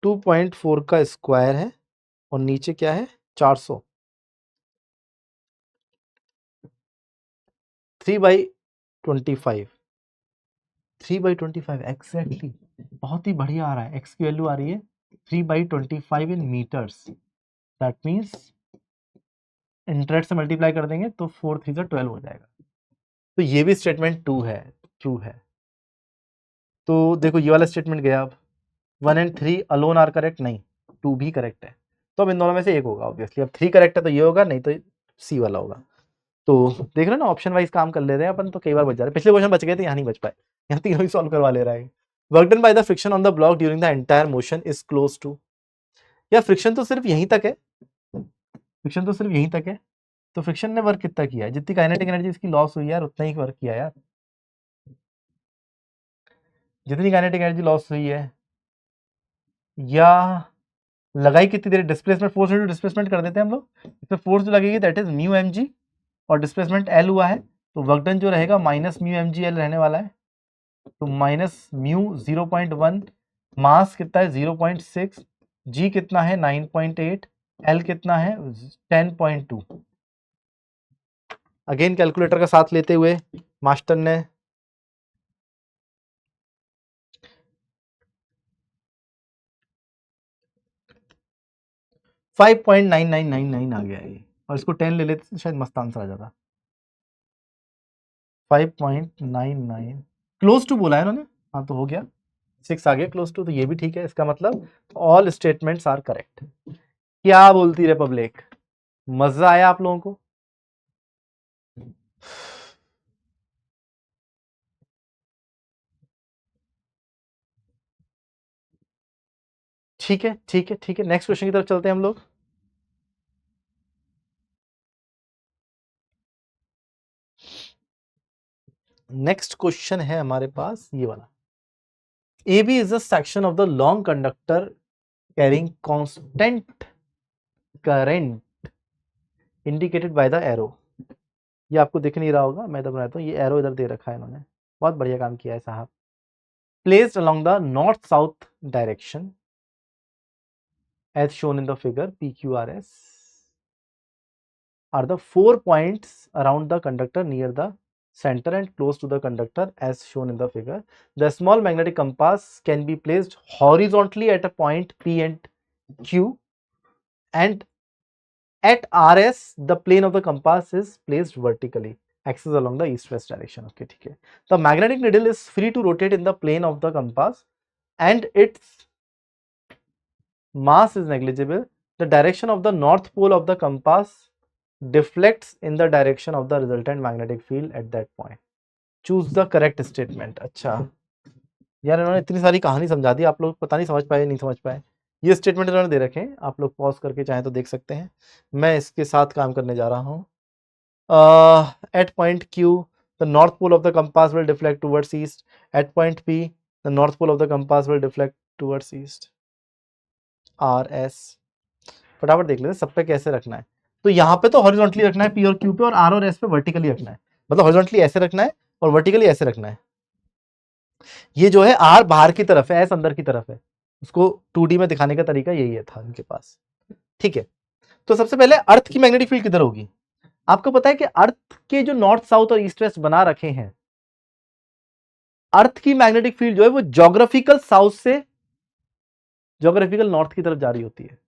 2.4 का स्क्वायर है और नीचे क्या है 400, 3/25, 3/25 एग्जैक्टली, बहुत ही बढ़िया आ रहा है। एक्स की वैल्यू आ रही है 3/25 in metres, that means interest से मल्टीप्लाई कर देंगे तो 4 3 से 12 हो जाएगा। तो ये भी स्टेटमेंट ट्रू है। तो देखो ये वाला स्टेटमेंट गया। अब 1 एंड 3 अलोन आर करेक्ट, नहीं 2 भी करेक्ट है, तो अब इन दोनों में से एक होगा ऑब्वियसली। अब 3 करेक्ट है तो ये होगा, नहीं तो सी वाला होगा। तो देख रहे हो ना, ऑप्शन वाइज काम कर ले रहे हैं अपन, तो कई बार बच जा रहे हैं। पिछले क्वेश्चन बच गए थे, यहाँ नहीं बच पाए, यहाँ तीनों ही सॉल्व करवा ले रहा है। Work done by the friction on the block during the entire motion is close to, या फ्रिक्शन तो सिर्फ यहीं तक है, फ्रिक्शन तो सिर्फ यहीं तक है, तो फ्रिक्शन ने वर्क कितना किया है, जितनी काइनेटिक एनर्जी इसकी लॉस हुई है यार उतना ही वर्क किया यार, जितनी काइनेटिक एनर्जी लॉस हुई है, या लगाई कितनी देर, डिस्प्लेसमेंट फोर्स इंटू डिस्प्लेसमेंट कर देते हैं हम लोग, इसमें फोर्स जो लगेगी that is mu M G, और डिस्प्लेसमेंट एल हुआ है, तो वर्क डन जो रहेगा minus mu M G L रहने वाला है, तो माइनस म्यू 0.1, मास कितना है 0.6, जी कितना है 9.8, एल कितना है 10.2। अगेन कैलकुलेटर का साथ लेते हुए मास्टर ने 5.9999 आ गया ये, और इसको 10 ले लेते तो शायद मस्त आंसर आ जाता। 5.99 क्लोज टू बोला है इन्होंने, हाँ तो हो गया 6 आ गया क्लोज टू, तो ये भी ठीक है। इसका मतलब ऑल स्टेटमेंट्स आर करेक्ट। क्या बोलती रिपब्लिक, मजा आया आप लोगों को? ठीक है ठीक है ठीक है, नेक्स्ट क्वेश्चन की तरफ चलते हैं हम लोग। नेक्स्ट क्वेश्चन है हमारे पास ये वाला, AB is a section of the long conductor carrying constant current indicated by the arrow। ये आपको दिख नहीं रहा होगा, मैं इधर बनाता हूँ, ये एरो इधर दे रखा है इन्होंने, बहुत बढ़िया काम किया है साहब। Placed along the north south direction as shown in the figure, PQRS are the 4 points around the conductor near the center and close to the conductor as shown in the figure. The small magnetic compass can be placed horizontally at a point P and Q, and at RS the plane of the compass is placed vertically, axis along the east-west direction. Okay, ठीक है। The magnetic needle is free to rotate in the plane of the compass and its mass is negligible. The direction of the north pole of the compass deflects in the direction of the resultant magnetic field at that point. Choose the correct statement। अच्छा यार इन्होंने इतनी सारी कहानी समझा दी, आप लोग पता नहीं समझ पाए नहीं समझ पाए। ये स्टेटमेंट इन्होंने दे रखे हैं, आप लोग पॉज करके चाहें तो देख सकते हैं। मैं इसके साथ काम करने जा रहा हूँ। At point Q the north pole of the compass will deflect towards east. At point P the north pole of the compass will deflect towards east. RS फटाफट देख लेते हैं सब पे कैसे रखना है। तो यहाँ पे तो हॉरिजॉन्टली रखना है P और Q पे, और R और S पे वर्टिकली रखना है, मतलब हॉरिजॉन्टली ऐसे रखना है और वर्टिकली ऐसे रखना है। ये जो है R बाहर की तरफ है, S अंदर की तरफ है, उसको 2D में दिखाने का तरीका यही है था इनके पास। ठीक है, तो सबसे पहले अर्थ की मैग्नेटिक फील्ड किधर होगी? आपको पता है कि अर्थ के जो नॉर्थ साउथ और ईस्ट वेस्ट बना रखे हैं, अर्थ की मैग्नेटिक फील्ड जो है वो ज्योग्राफिकल साउथ से ज्योग्राफिकल नॉर्थ की तरफ जा रही होती है।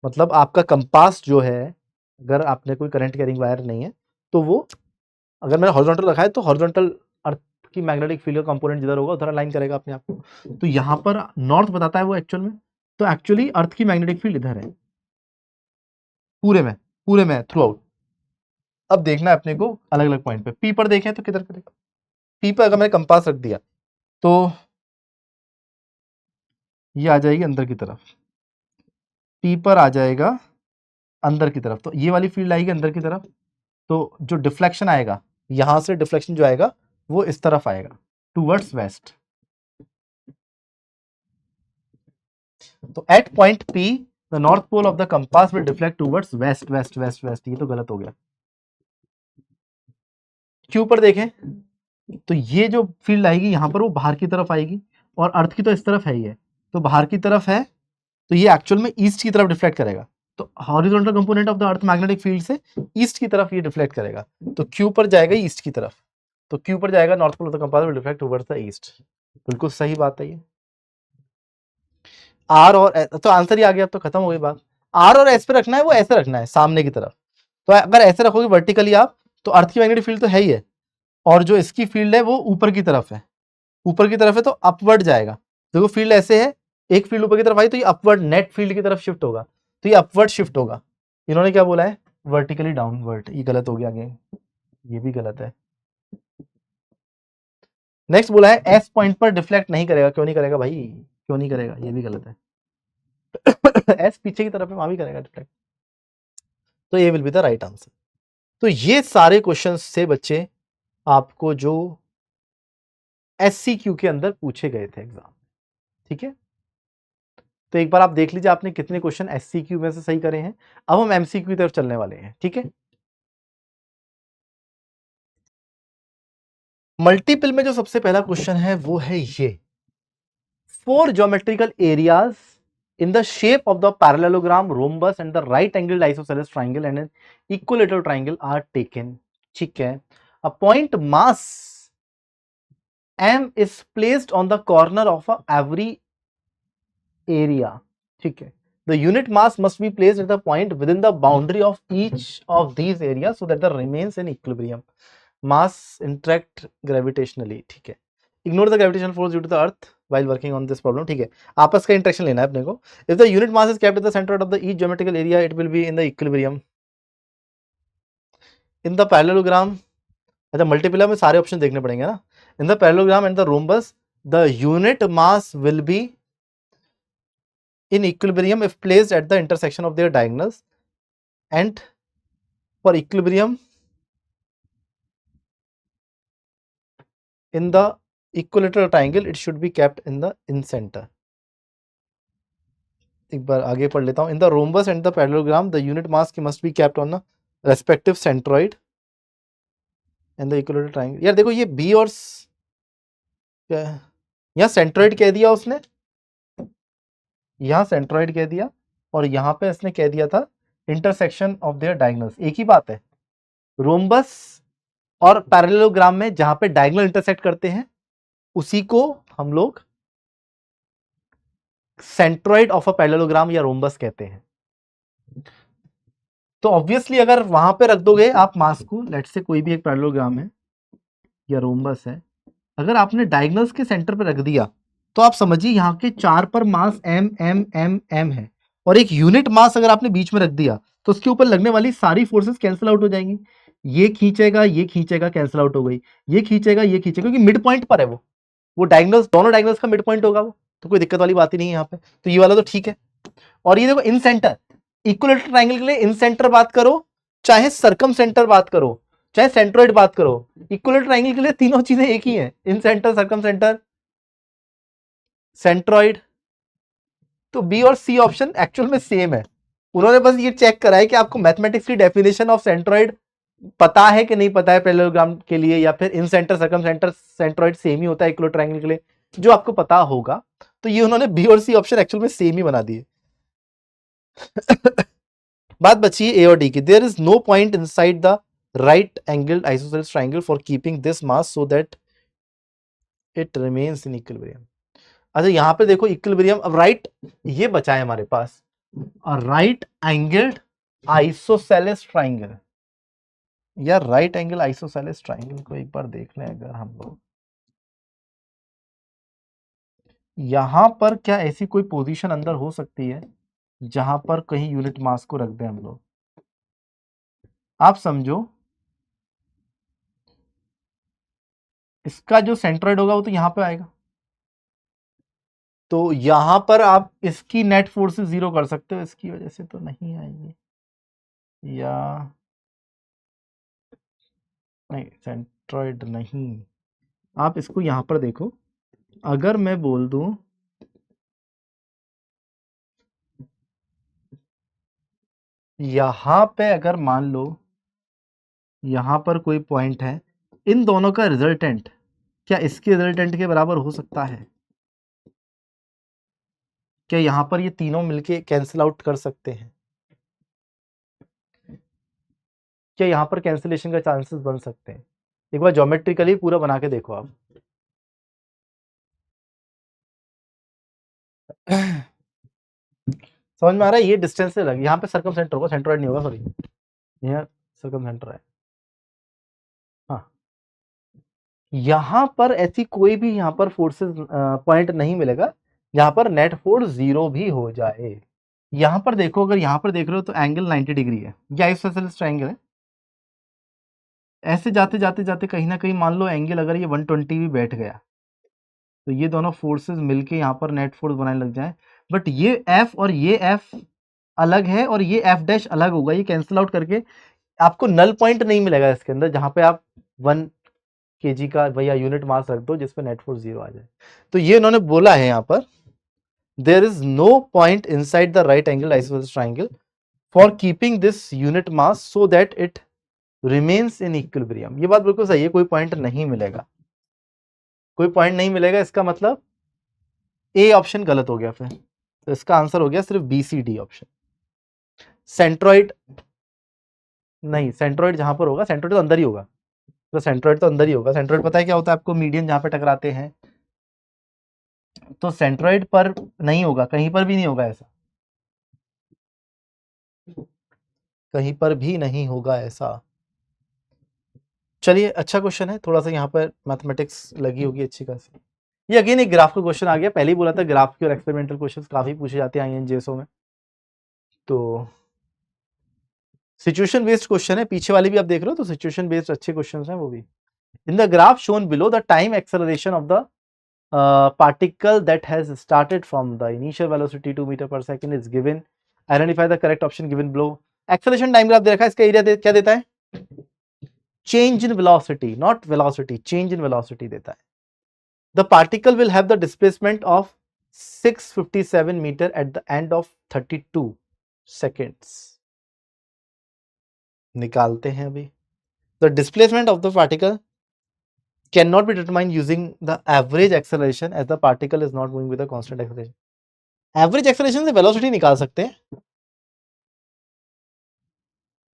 मतलब आपका कंपास जो है अगर आपने कोई करंट कैरिंग वायर नहीं है तो वो, अगर मैंने हॉरिजॉन्टल रखा है तो हॉरिजॉन्टल अर्थ की मैग्नेटिक फील्ड का कंपोनेंट जिधर होगा उधर अलाइन करेगा अपने आप को। तो यहाँ पर नॉर्थ बताता है वो एक्चुअल में, तो एक्चुअली अर्थ की मैग्नेटिक फील्ड इधर है पूरे में थ्रू आउट। अब देखना है अपने को अलग अलग पॉइंट पे। पी पर देखें तो किधर करेगा, पी पर अगर मैंने कंपास रख दिया तो ये आ जाएगी अंदर की तरफ, पी पर आ जाएगा अंदर की तरफ, तो ये वाली फील्ड आएगी अंदर की तरफ। तो जो डिफ्लेक्शन आएगा यहां से, डिफ्लेक्शन जो आएगा वो इस तरफ आएगा टूवर्ड्स वेस्ट। तो at point P the north pole of the compass will deflect towards west west west west. ये तो गलत हो गया। क्यू पर देखें तो ये जो फील्ड आएगी यहां पर वो बाहर की तरफ आएगी, और अर्थ की तो इस तरफ है ही है, तो बाहर की तरफ है, तो ये एक्चुअल में ईस्ट की तरफ डिफ्लेक्ट करेगा। तो horizontal component of the earth magnetic field से ईस्ट की तरफ ये डिफ्लेक्ट करेगा, तो क्यू पर जाएगा ईस्ट की तरफ। तो क्यू पर जाएगा north pole of the compass will deflect towards the east. बिल्कुल सही बात है ये। आर और तो आंसर ही आ गया, अब तो खत्म हो गई बात। आर और एस पे रखना है, वो ऐसे रखना है सामने की तरफ। तो अगर ऐसे रखोगे वर्टिकली आप, तो अर्थ की मैग्नेटिक फील्ड तो है ही है, और जो इसकी फील्ड है वो ऊपर की तरफ है, ऊपर की तरफ है तो अपवर्ड जाएगा। देखो फील्ड ऐसे है, एक फील्ड ऊपर की तरफ आई तो ये अपवर्ड नेट फील्ड की तरफ शिफ्ट होगा, तो ये अपवर्ड शिफ्ट होगा। इन्होंने क्या बोला है, वर्टिकली डाउनवर्ड, ये गलत हो गया आगे, ये भी गलत है। नेक्स्ट बोला है एस पॉइंट पर डिफ्लेक्ट नहीं करेगा। क्यों नहीं करेगा भाई, क्यों नहीं करेगा, ये भी गलत है। एस पीछे की तरफ है, वहां भी करेगा डिफ्लेक्ट। तो ये will be the right answer. तो ये सारे क्वेश्चंस से बच्चे आपको जो एससीक्यू के अंदर पूछे गए थे एग्जाम, ठीक है। तो एक बार आप देख लीजिए आपने कितने क्वेश्चन एससीक्यू में से सही करे हैं। अब हम एमसीक्यू की तरफ चलने वाले हैं, ठीक है। मल्टीपल में जो सबसे पहला क्वेश्चन है वो है ये, 4 geometrical areas in the shape of the parallelogram, rhombus and the right angled isosceles triangle and an equilateral triangle are taken, ठीक है। a point mass m is placed on the corner of every area, ठीक है। the unit mass must be placed at the point within the boundary of each of these areas so that the remains in equilibrium, mass interact gravitationally, ठीक है। ignore the gravitational force due to the earth while working on this problem, ठीक है। आपस का interaction लेना है अपने को। if the unit mass is kept at the center of the each geometrical area it will be in the equilibrium in the parallelogram। अच्छा multiple में सारे ऑप्शन देखने पड़ेंगे ना। in the parallelogram and the rhombus the unit mass will be in equilibrium if placed at the intersection of their diagonals, and for equilibrium in the equilateral triangle it should be kept in the in center। एक बार आगे पढ़ लेता हूँ। In the rhombus and the parallelogram the unit mass की must be kept on the respective centroid and the equilateral triangle. यार देखो ये B और यहाँ सेंट्रॉइड कह दिया उसने, यहाँ सेंट्रॉइड कह दिया, और यहाँ पे इसने कह दिया था इंटरसेक्शन ऑफ देयर डायगोनल्स। एक ही बात है। रोम्बस और पैरेललोग्राम में जहां पे डायगोनल इंटरसेक्ट करते हैं उसी को हम लोग सेंट्रॉइड ऑफ अ पैरेललोग्राम या रोम्बस कहते हैं। तो ऑब्वियसली अगर वहां पे रख दोगे आप मास को, लेट्स से कोई भी एक पैरेललोग्राम है या रोम्बस है, अगर आपने डायगोनल्स के सेंटर पे रख दिया तो आप समझिए यहाँ के 4 पर मास m m m m है, और एक यूनिट मास अगर आपने बीच में रख दिया तो उसके ऊपर लगने वाली सारी फोर्सेस कैंसिल आउट हो जाएंगी। ये खींचेगा कैंसिल आउट हो गई, ये खींचेगा क्योंकि मिड पॉइंट पर है वो डायगोनल्स, दोनों डायगोनल्स का मिड पॉइंट होगा वो, तो कोई दिक्कत वाली बात ही नहीं है यहाँ पे। तो ये वाला तो ठीक है। और ये देखो इन सेंटर, इक्विलेटरल ट्रायंगल के लिए इन सेंटर बात करो चाहे सर्कम सेंटर बात करो चाहे सेंट्रोइड बात करो, इक्विलेटरल ट्रायंगल के लिए तीनों चीजें एक ही हैं, इन सेंटर, सर्कम सेंटर, सेंट्रोइड। तो बी और सी ऑप्शन एक्चुअल में सेम है। उन्होंने बस ये चेक करा है कि आपको मैथमेटिक्स की डेफिनेशन ऑफ सेंट्रोइड पता है कि नहीं पता है पैरेललोग्राम के लिए, या फिर incentre, circumcentre, centroid same ही होता है इक्विलेटरल ट्रायंगल के लिए, जो आपको पता होगा। तो ये उन्होंने बी और सी ऑप्शन एक्चुअल में सेम ही बना दिए। बात बची ए और डी की। There is no point inside the right angled isosceles triangle for keeping this mass so that it remains in equilibrium। अच्छा यहां पे देखो इक्विलिब्रियम, अब राइट ये बचा है हमारे पास, और राइट एंगल्ड आइसोसेलेस ट्राइंगल या राइट एंगल आइसोसेलेस ट्राइंगल को एक बार देख लें अगर हम लोग, यहां पर क्या ऐसी कोई पोजीशन अंदर हो सकती है जहां पर कहीं यूनिट मास को रख दें हम लोग। आप समझो इसका जो सेंट्रॉइड होगा वो तो यहां पे आएगा, तो यहां पर आप इसकी नेट फोर्सेस जीरो कर सकते हो, इसकी वजह से तो नहीं आएंगे, या नहीं सेंट्रॉइड नहीं। आप इसको यहां पर देखो, अगर मैं बोल दूं यहां पे, अगर मान लो यहां पर कोई पॉइंट है, इन दोनों का रिजल्टेंट क्या इसके रिजल्टेंट के बराबर हो सकता है? क्या यहां पर ये तीनों मिलके कैंसिल आउट कर सकते हैं? क्या यहां पर कैंसिलेशन का चांसेस बन सकते हैं? एक बार ज्योमेट्रिकली पूरा बना के देखो आप। समझ में आ रहा है? ये डिस्टेंस से लगे, यहाँ पे सर्कम सेंटर होगा, सेंट्रॉइड नहीं होगा, सॉरी यहाँ सर्कम सेंटर है। हाँ, यहाँ पर ऐसी कोई भी यहाँ पर फोर्सेस पॉइंट नहीं मिलेगा जहां पर नेट फोर्स जीरो भी हो जाए। यहाँ पर देखो, अगर यहाँ पर देख रहे हो तो एंगल 90 डिग्री है, ये आइसोसेलेस ट्रायंगल है। ऐसे जाते जाते जाते कहीं ना कहीं मान लो एंगल अगर ये 120 भी बैठ गया, तो ये दोनों फोर्सेस मिलके यहाँ पर नेट फोर्स बनाने लग जाए। बट ये एफ और ये एफ अलग है और ये एफ डैश अलग होगा, ये कैंसिल आउट करके आपको नल पॉइंट नहीं मिलेगा इसके अंदर जहां पे आप 1 kg का भैया यूनिट मास रख दो जिसपे नेट फोर्स जीरो आ जाए। तो ये उन्होंने बोला है यहाँ पर, there is no point inside the right angle isosceles triangle for keeping this unit mass so that it remains in equilibrium. ये बात बिल्कुल सही है, कोई पॉइंट नहीं मिलेगा, कोई पॉइंट नहीं मिलेगा, इसका मतलब ए ऑप्शन गलत हो गया फिर, तो इसका आंसर हो गया सिर्फ B C D option. Centroid नहीं, सेंट्रॉइड जहां पर होगा, सेंट्रॉइड तो अंदर ही होगा, तो सेंट्रॉइड तो अंदर ही होगा। सेंट्रॉइड पता है क्या होता है आपको? मीडियन जहां पे टकराते हैं, तो सेंट्रॉइड पर नहीं होगा, कहीं पर भी नहीं होगा ऐसा, कहीं पर भी नहीं होगा ऐसा। चलिए, अच्छा क्वेश्चन है, थोड़ा सा यहाँ पर मैथमेटिक्स लगी होगी अच्छी खासी। ये अगेन एक ग्राफ का क्वेश्चन आ गया, पहले ही बोला था ग्राफ के और एक्सपेरिमेंटल क्वेश्चंस काफी पूछे जाते हैं आईएनजेएसओ में। तो सिचुएशन बेस्ड क्वेश्चन है, पीछे वाले भी आप देख रहे हो, तो सिचुएशन बेस्ड अच्छे क्वेश्चन हैं वो भी। In the graph shown below the time acceleration of the particle that has started from the initial velocity 2 meter per second is given. Identify the correct option given below. Acceleration time graph दे रखा है, इसका area क्या देता है? Change in velocity, not velocity, change in velocity देता है। The particle will have the displacement of 657 meter at the end of 32 seconds. निकालते हैं अभी। The displacement of the particle cannot be determined using the average acceleration as the particle is not moving with a constant acceleration. Average acceleration से velocity निकाल सकते हैं,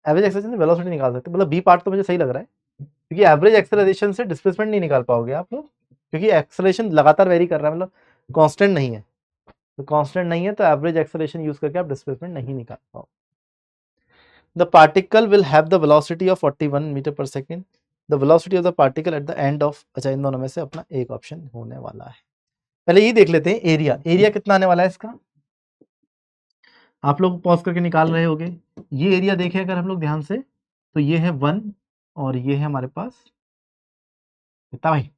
average acceleration से velocity निकाल सकते हैं, मतलब बी पार्ट तो मुझे सही लग रहा है, क्योंकि एवरेज एक्सेलरेशन से डिस्प्लेसमेंट नहीं निकाल पाओगे आप लोग, क्योंकि एक्सेलरेशन लगातार वेरी कर रहा है, मतलब कांस्टेंट नहीं है, तो कांस्टेंट नहीं है तो एवरेज एक्सेलरेशन यूज करके आप डिस्प्लेसमेंट नहीं निकाल पाओ। The particle will have the velocity of 41 metre per second, the velocity of the particle at the end of, अच्छा इन दोनों में से अपना एक ऑप्शन होने वाला है। पहले ये देख लेते हैं एरिया, एरिया कितना आने वाला है इसका, आप लोग पॉज करके निकाल रहे होगे। ये एरिया देखें अगर हम लोग ध्यान से, तो ये है 1 और ये है हमारे पास कितना भाई,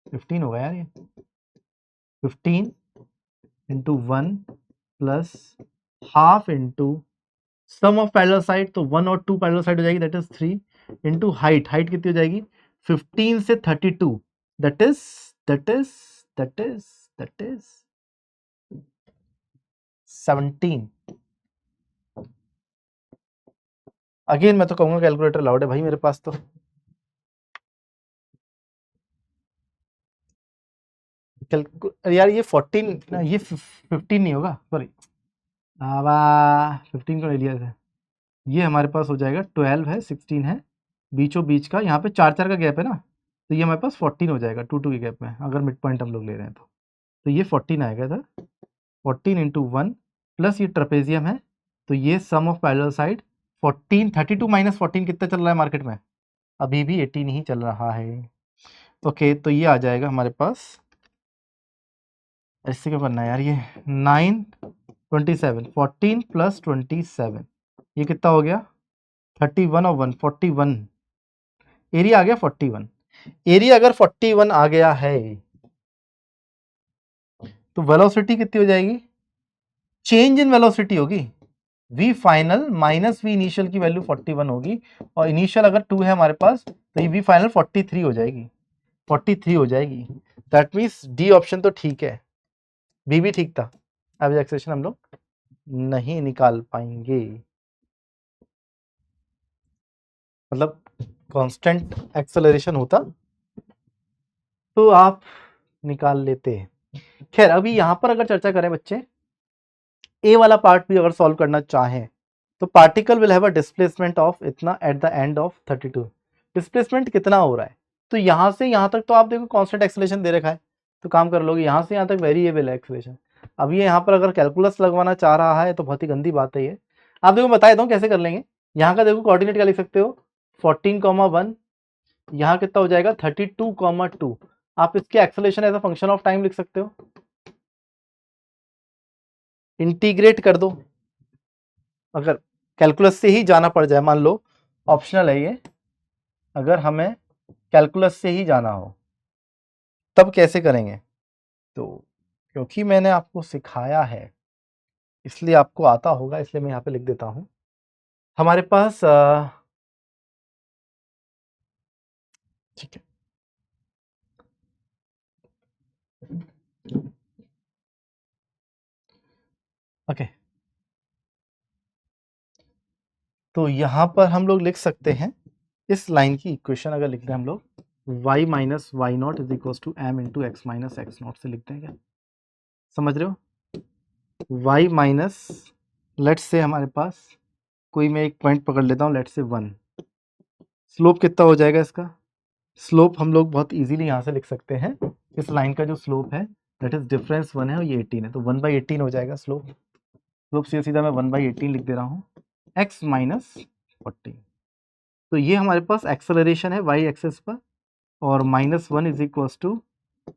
15 होगा यार, ये 15 into 1 plus half into sum of parallel side, तो 1 और 2 पैरेलल साइड हो जाएगी, that is 3 into height, height कितनी हो जाएगी 15 से 32, that is that is that is that is 17। Again मैं तो कहूंगा कैलकुलेटर लाउड है भाई मेरे पास, तो यार ये 14 ये 15 नहीं होगा, सॉरी 15 को ले लिया था, ये हमारे पास हो जाएगा 12 है, 16 है, बीचों बीच का यहाँ पे 4 4 का गैप है ना, तो ये हमारे पास 14 हो जाएगा 2 2 के गैप में, अगर मिड पॉइंट हम लोग ले रहे हैं तो ये 14 आएगा था, 14 इंटू 1 प्लस ये ट्रेपेजियम है, तो ये सम ऑफ पैरेलल साइड 14, 32 माइनस 14 कितना चल रहा है मार्केट में? अभी भी 18 ही चल रहा है। ओके, तो ये आ जाएगा हमारे पास, ऐसे क्या करना है यार, ये 9 27 14 प्लस 27, ये कितना हो गया 31 और 1 41, एरिया आ गया 41। एरिया अगर 41 आ गया है तो वेलोसिटी कितनी हो जाएगी? चेंज इन वेलोसिटी होगी, v final minus v initial की वैल्यू 41 होगी, और इनिशियल अगर 2 है हमारे पास तो ये v फाइनल 43 हो जाएगी, 43 हो जाएगी। दैट मीन्स डी ऑप्शन तो ठीक है, बी भी ठीक था। अब एक्सेलेरेशन हम लोग नहीं निकाल पाएंगे, मतलब कांस्टेंट एक्सेलरेशन होता तो आप निकाल लेते। खैर अभी यहां पर अगर चर्चा करें बच्चे, ए वाला पार्ट भी अगर सॉल्व करना चाहें तो particle will have a displacement of इतना at the end of 32। Displacement कितना हो रहा है? तो यहां से यहां तक तो आप देखो कांस्टेंट एक्सेलरेशन दे रखा है, तो काम कर लोगे, यहां से यहां तक वेरिएबल है एक्सेलरेशन। अब ये यहाँ पर अगर कैलकुलस लगवाना चाह रहा है तो बहुत ही गंदी बात है ये। आप देखो बता देता हूँ कैसे कर लेंगे। यहाँ का देखो कोऑर्डिनेट क्या लिख सकते हो, 14,1, यहाँ कितना हो जाएगा 32,2। आप इसके acceleration as a function of time लिख सकते हो, इंटीग्रेट कर दो। अगर कैलकुलस से ही जाना पड़ जाए, मान लो ऑप्शनल है ये, अगर हमें कैलकुलस से ही जाना हो तब कैसे करेंगे? तो क्योंकि मैंने आपको सिखाया है इसलिए आपको आता होगा, इसलिए मैं यहाँ पे लिख देता हूँ। हमारे पास ठीक है, ओके, तो यहाँ पर हम लोग लिख सकते हैं इस लाइन की इक्वेशन, अगर लिखते हैं हम लोग y minus y not is equal to m into x minus x not से लिखते हैं क्या? समझ रहे हो? y माइनस, लेट्स से हमारे पास कोई मैं एक पॉइंट पकड़ लेता हूँ, लेट्स से 1, स्लोप कितना हो जाएगा इसका? स्लोप हम लोग बहुत इजीली यहाँ से लिख सकते हैं, इस लाइन का जो स्लोप है दैट इज डिफरेंस 1 है और ये 18 है, तो 1/18 हो जाएगा स्लोप। स्लोप सीधा मैं 1/18 लिख दे रहा हूँ, x माइनस 40। तो ये हमारे पास एक्सेलरेशन है y एक्सेस पर, और -1 इज इक्वल टू,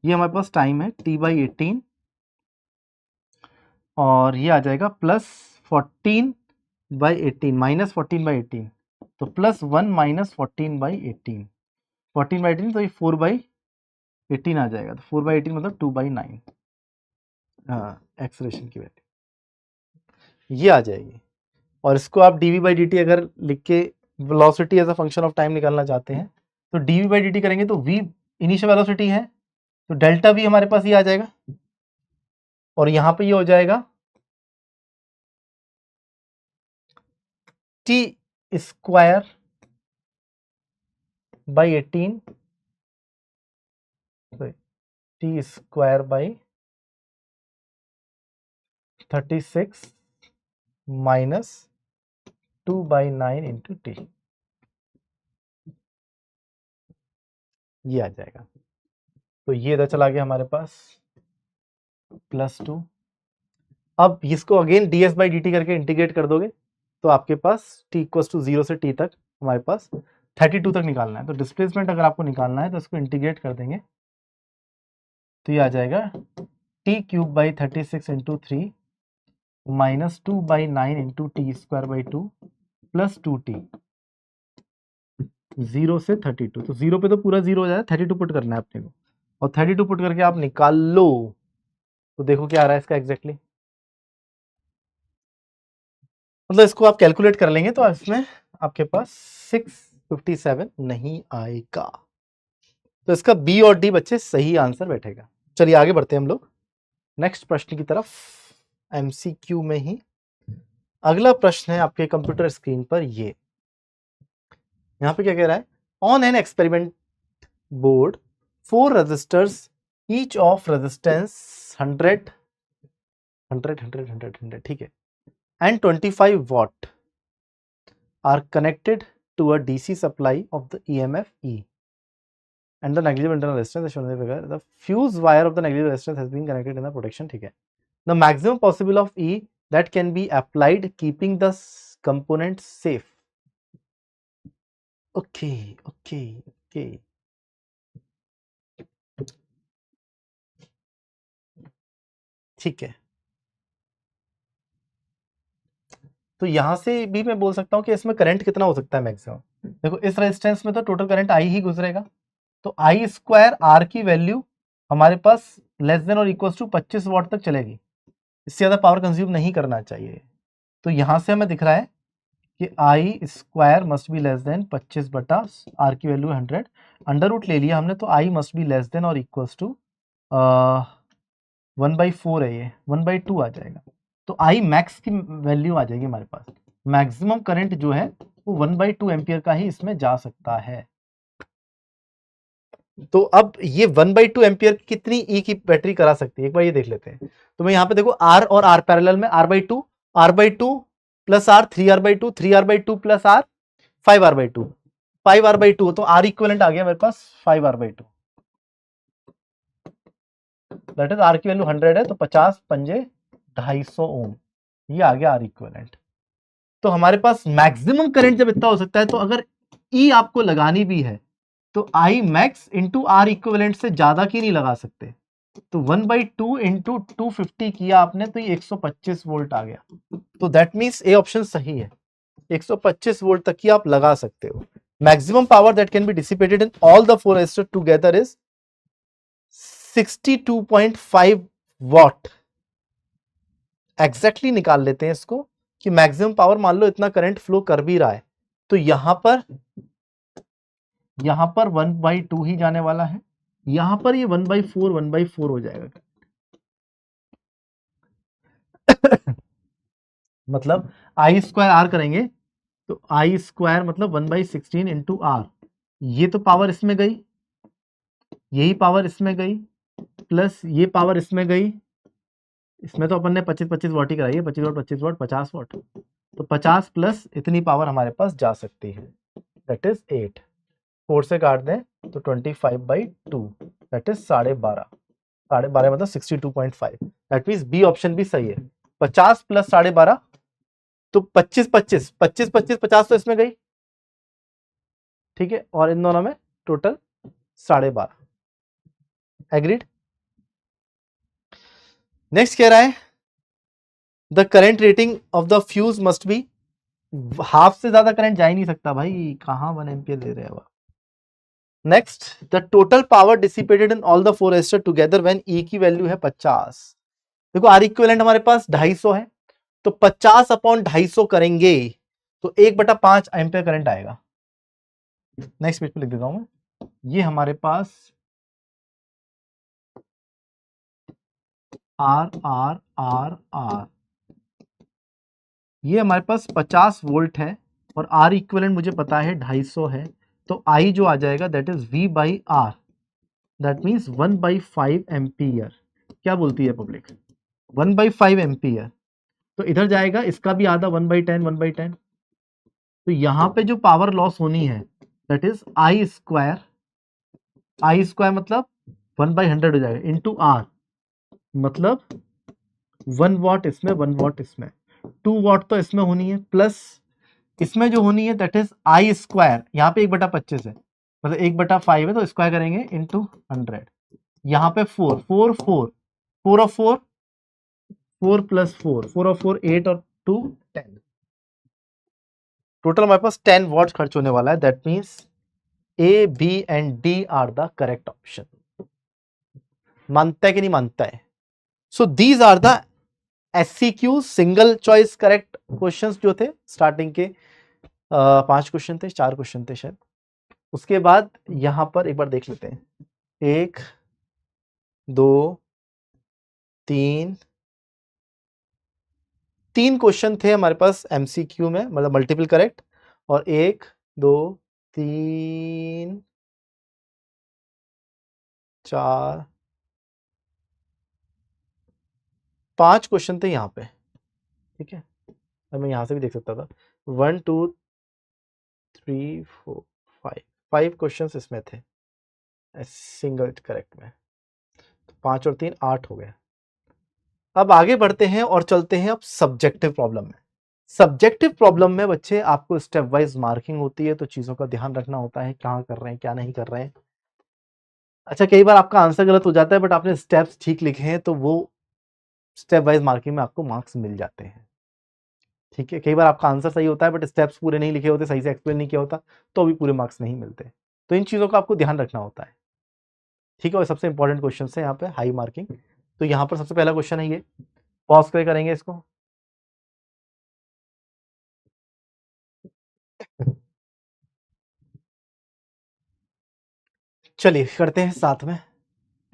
ये हमारे पास टाइम है t/18, और ये आ जाएगा प्लस 14/18 माइनस 14/18, तो +1 माइनस 14/18, 14/18 तो ये 4/18 आ जाएगा, तो 4/18 मतलब 2/9 एक्सेलरेशन की वैल्यू ये आ जाएगी। और इसको आप dv/dt अगर लिख के velocity as a function of time निकालना चाहते हैं तो dv/dt करेंगे तो v इनिशियल वेलोसिटी है, तो डेल्टा v हमारे पास ये आ जाएगा, और यहां पे ये हो जाएगा t square by 18, t square by 36 minus 2/9 into T, ये आ जाएगा। तो ये इधर चला गया हमारे पास +2। अब इसको अगेन ds/dt करके इंटीग्रेट कर दोगे तो आपके पास t इक्वल्स टू 0 से t तक हमारे पास 32 तक निकालना है, तो डिस्प्लेसमेंट अगर आपको निकालना है तो इसको इंटीग्रेट कर देंगे, तो ये आ जाएगा t³/36 into 3 minus 2/9 into t²/2 plus 2t, 0 से 32, तो 0 पे तो पूरा 0 हो जाएगा, 32 पुट करना है अपने को, और 32 पुट करके आप निकाल लो तो देखो क्या आ रहा है इसका एग्जैक्टली, मतलब इसको आप कैलकुलेट कर लेंगे तो इसमें आपके पास 657 नहीं आएगा, तो इसका बी और डी बच्चे सही आंसर बैठेगा। चलिए आगे बढ़ते हैं हम लोग नेक्स्ट प्रश्न की तरफ, एमसीक्यू में ही अगला प्रश्न है आपके कंप्यूटर स्क्रीन पर। ये यहाँ पे क्या कह रहा है, on an experiment board 4 resistors each of resistance 100 ठीक है and 25 watt are connected to a DC supply of the EMF E and the negligible internal resistance is shown in the figure. The fuse wire of the negligible resistance has been connected in the protection, ठीक है। The maximum possible of E that can be applied keeping the component safe. Okay okay okay, ठीक है। तो यहां से भी मैं बोल सकता हूं कि इसमें करंट कितना हो सकता है मैक्सिमम। देखो इस रेजिस्टेंस में तो टोटल करंट आई ही गुजरेगा, तो आई स्क्वायर आर की वैल्यू हमारे पास लेस देन और इक्वल टू 25 वॉट तक चलेगी, इससे ज्यादा पावर कंज्यूम नहीं करना चाहिए। तो यहां से हमें दिख रहा है कि I square must be less than 25 बटा आर की वैल्यू 100, अंडर रूट ले लिया हमने, तो I must be less then और इक्वल टू 1/4 है, ये 1/2 आ जाएगा। तो आई मैक्स की वैल्यू आ जाएगी हमारे पास, मैक्सिमम करंट जो है वो 1/2 एम्पियर का ही इसमें जा सकता है। तो अब ये 1/2 एम्पियर कितनी ई की बैटरी करा सकती है, एक बार ये देख लेते हैं। तो मैं यहाँ पे देखो आर और आर पैरेलल में r/2 plus are, 3r/2, 3r/2 plus are, 5r/2, 5r/2, तो आर इक्विवेलेंट आ गया मेरे पास 5r/2, दैट इज आर की वैल्यू 100 है, तो 50 पंजे 250 ओम, ये आ गया आर इक्विवेलेंट। तो हमारे पास मैक्सिमम करंट जब इतना हो सकता है, तो अगर ई आपको लगानी भी है तो I max into R equivalent से ज्यादा की नहीं लगा सकते, तो 1/2 इंटू 250 किया आपने, तो ये 125 वोल्ट आ गया। तो दैट मीन्स ए ऑप्शन सही है, 125 वोल्ट तक की आप लगा सकते हो। Maximum power that can be dissipated in all the four resistor together is 62.5 watt. Exactly निकाल लेते हैं इसको कि मैक्सिमम पावर, मान लो इतना करंट फ्लो कर भी रहा है, तो यहां पर 1/2 ही जाने वाला है, यहां पर ये 1/4 हो जाएगा। मतलब आई स्क्वायर आर करेंगे, तो आई स्क्वायर मतलब 1/16 इंटू आर, ये तो पावर इसमें गई, यही पावर इसमें गई, प्लस ये पावर इसमें गई, इसमें तो अपन ने 25-25 वॉट ही कराई है, 25 वॉट 25 वॉट 50 वॉट, तो 50 प्लस इतनी पावर हमारे पास जा सकती है, दैट इज 8, 4 से काट दें तो 25/2, दैट इज 12.5, 12.5 मतलब 62.5, दैट मीन्स बी ऑप्शन भी सही है। 50 प्लस 12.5 तो 25-25, 25-25 50 तो इसमें गई, ठीक है, और इन दोनों में टोटल 12.5, एग्रीड। नेक्स्ट कह रहा है the current rating of the fuse must be, half से ज्यादा करंट जा ही नहीं सकता भाई, कहां 1 एम्पियर ले रहे हो। Next the total power dissipated in all the four resistor together when E की वैल्यू है 50। देखो आर इक्विवेलेंट हमारे पास 250 है, तो 50 अपॉन 250 करेंगे तो 1/5 एम्पियर करंट आएगा। नेक्स्ट पेज पे लिख देता हूं मैं, ये हमारे पास आर आर आर आर, ये हमारे पास 50 वोल्ट है, और आर इक्विवेलेंट मुझे पता है 250 है, तो आई जो आ जाएगा that is V by R, that means 1/5 ampere. क्या बोलती है पब्लिक, 1/5 एम्पियर, तो इधर जाएगा इसका भी आधा 1/10 1/10, तो यहां पे जो पावर लॉस होनी है दैट इज आई स्क्वायर मतलब 1/100 हो जाएगा इंटू आर, मतलब 1 वॉट इसमें 1 वॉट इसमें, 2 वॉट तो इसमें होनी है, प्लस इसमें जो होनी है दैट इज आई स्क्वायर, यहाँ पे 1/25 है, मतलब 1/5 है, तो स्क्वायर करेंगे इंटू 100, यहाँ पे 4 4 4 4 और 4 4 प्लस 4 4 और 4 8 और 2 10, टोटल हमारे पास 10 वॉट खर्च होने वाला है, that means A B and D are the correct option. मानता है कि नहीं मानता है? So these are the SCQ single choice correct questions जो थे, स्टार्टिंग के 5 क्वेश्चन थे, 4 क्वेश्चन थे शायद। उसके बाद यहां पर एक बार देख लेते हैं, 1 2 3 क्वेश्चन थे हमारे पास MCQ में, मतलब मल्टीपल करेक्ट, और 1 2 3 4 5 क्वेश्चन थे यहाँ पे, ठीक है, और मैं यहाँ से भी देख सकता था 1 2 3 4 5 क्वेश्चन इसमें थे सिंगल करेक्ट में, 5 और 3 8 हो गए। अब आगे बढ़ते हैं और चलते हैं अब सब्जेक्टिव प्रॉब्लम में। सब्जेक्टिव प्रॉब्लम में बच्चे आपको स्टेप वाइज मार्किंग होती है, तो चीजों का ध्यान रखना होता है, कहाँ कर रहे हैं क्या नहीं कर रहे हैं। अच्छा, कई बार आपका आंसर गलत हो जाता है बट आपने स्टेप्स ठीक लिखे हैं, तो वो स्टेप वाइज मार्किंग में आपको मार्क्स मिल जाते हैं। ठीक है, कई बार आपका आंसर सही होता है बट स्टेप्स पूरे नहीं लिखे होते, सही से एक्सप्लेन नहीं किया होता, तो भी पूरे मार्क्स नहीं मिलते। तो इन चीजों का आपको ध्यान रखना होता है। ठीक है, और सबसे इंपॉर्टेंट क्वेश्चन है यहाँ पे हाई मार्किंग। तो यहाँ पर सबसे पहला क्वेश्चन है ये, पॉज करके करेंगे इसको। चलिए करते हैं साथ में।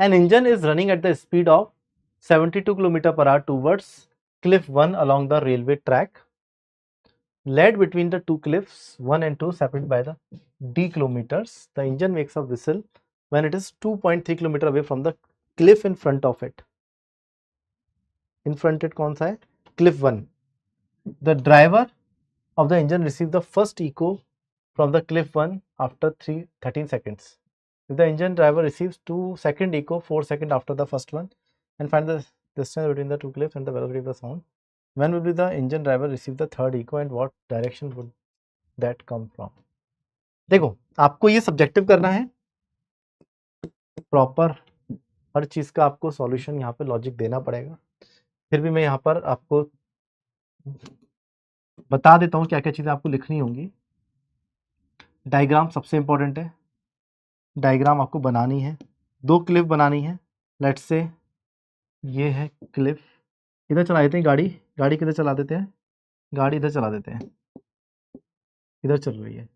An engine is running at the speed of 72 kilometre per hour towards cliff 1 along the railway track, led between the two cliffs 1 and 2 separated by the d kilometers. The engine makes a whistle when it is 2.3 kilometer away from the cliff in front of it. In front it कौन सा है? cliff 1. The driver of the engine received the first echo from the cliff 1 after 13 seconds. If the engine driver receives 2 second echo 4 seconds after the first one, and find the distance between the two cliffs and the velocity of the sound, when will be the engine driver receive the third echo and what direction would that come from? देखो, आपको ये subjective करना है, proper हर चीज का आपको solution यहाँ पे लॉजिक देना पड़ेगा। फिर भी मैं यहाँ पर आपको बता देता हूँ क्या क्या चीजें आपको लिखनी होंगी। डायग्राम सबसे इंपॉर्टेंट है, डायग्राम आपको बनानी है, 2 क्लिफ बनानी है। लेट्स से ये है क्लिफ, इधर चला देते हैं गाड़ी, गाड़ी किधर चला देते हैं, गाड़ी इधर चला देते हैं, इधर चल रही है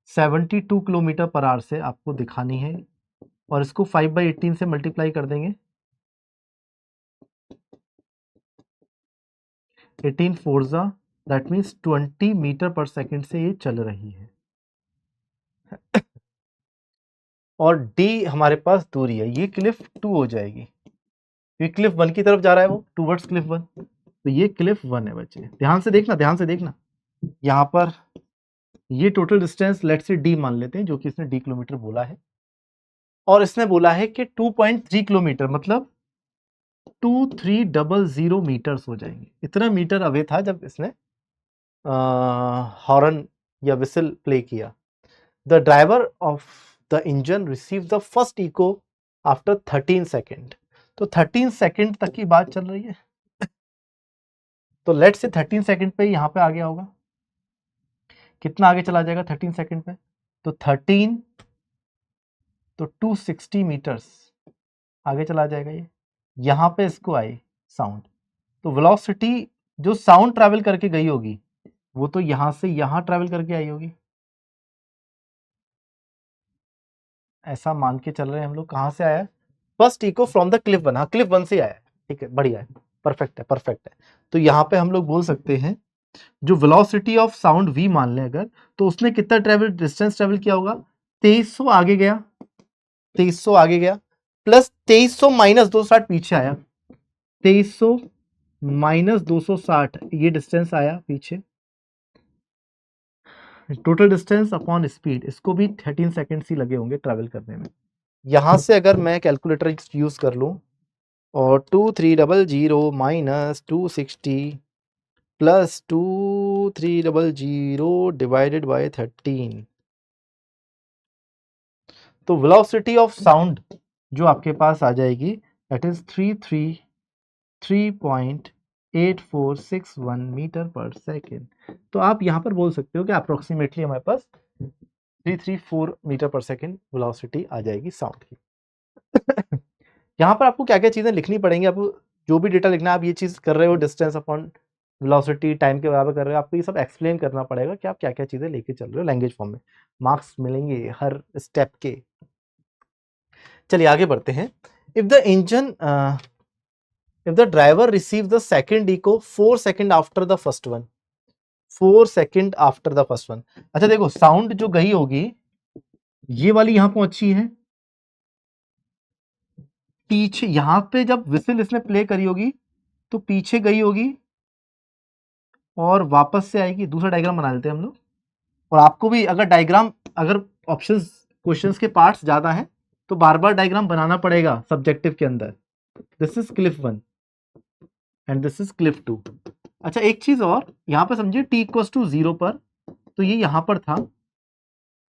72 किलोमीटर पर आवर से आपको दिखानी है, और इसको 5/18 से मल्टीप्लाई कर देंगे, 18 Forza, that means 20 metre per second से ये चल रही है। और डी हमारे पास दूरी है, ये क्लिफ 2 हो जाएगी, ये क्लिफ 1 की तरफ जा रहा है वो, टूवर्ड्स क्लिफ 1, तो ये क्लिफ 1 है बच्चे। ध्यान से देखना, ध्यान से देखना, यहाँ पर ये total distance let's say D मान लेते हैं, जो कि इसने डी किलोमीटर बोला है, और इसने बोला है कि 2.3 किलोमीटर मतलब 2300 मीटर्स हो जाएंगे। इतना मीटर अवे था जब इसने हॉर्न या विसल प्ले किया। The driver of the engine receive the first echo after 13 second, तो 13 सेकेंड तक की बात चल रही है, तो लेट से 13 सेकेंड पे यहाँ पे आ गया होगा, कितना आगे चला जाएगा 13 सेकेंड पे, तो 13 तो 260 मीटर्स आगे चला जाएगा ये, यहाँ पे इसको आई साउंड, तो वेलोसिटी जो साउंड ट्रैवल करके गई होगी वो तो यहां से यहां ट्रैवल करके आई होगी, ऐसा मान के चल रहे हैं हम लोग। कहां से आया? First eco from the Cliff 1, हाँ क्लिफ 1 से आया, ठीक है, बढ़िया है, परफेक्ट है, परफेक्ट है। तो यहाँ पे हम लोग बोल सकते हैं जो वेलोसिटी ऑफ साउंड v मान लें अगर, तो उसने कितना डिस्टेंस ट्रेवल किया होगा, 2300 आगे गया, 2300 आगे गया, प्लस 2300 माइनस 260 पीछे आया, 2300 माइनस 260 ये डिस्टेंस आया पीछे, टोटल डिस्टेंस अपॉन स्पीड, इसको भी 13 सेकेंड्स ही लगे होंगे ट्रैवल करने में। यहां से अगर मैं कैलकुलेटर यूज कर लूं और 2300 माइनस 260 प्लस 2300 डिवाइडेड बाय 13, तो वेलोसिटी ऑफ साउंड जो आपके पास आ जाएगी that is 3.8461 metre per second. तो आप यहाँ पर बोल सकते हो कि अप्रोक्सीमेटली हमारे पास 334 मीटर पर सेकेंड वेलोसिटी आ जाएगी साउंड की। यहाँ पर आपको क्या क्या चीजें लिखनी पड़ेंगी, आपको जो भी डेटा लिखना है, आप ये चीज कर रहे हो डिस्टेंस अपॉन वेलोसिटी टाइम के बराबर कर रहे हो, आपको ये सब एक्सप्लेन करना पड़ेगा कि आप क्या क्या चीजें लेके चल रहे हो लैंग्वेज फॉर्म में, मार्क्स मिलेंगे हर स्टेप के। चलिए आगे बढ़ते हैं। If the engine if the driver receives the second echo 4 seconds after the first one, 4 seconds after the first one, अच्छा देखो साउंड जो गई होगी ये वाली यहां पहुंची है, पीछे यहां पे जब विसिल इसने प्ले करी होगी तो पीछे गई होगी और वापस से आएगी। दूसरा डायग्राम बना लेते हैं हम लोग, और आपको भी अगर डायग्राम, अगर ऑप्शंस क्वेश्चंस के पार्ट्स ज्यादा हैं तो बार बार डायग्राम बनाना पड़ेगा सब्जेक्टिव के अंदर। This is Cliff 1 and this is cliff 2, अच्छा एक चीज और यहाँ पे समझिए t इक्वल टू 0 पर, तो ये यहाँ पर था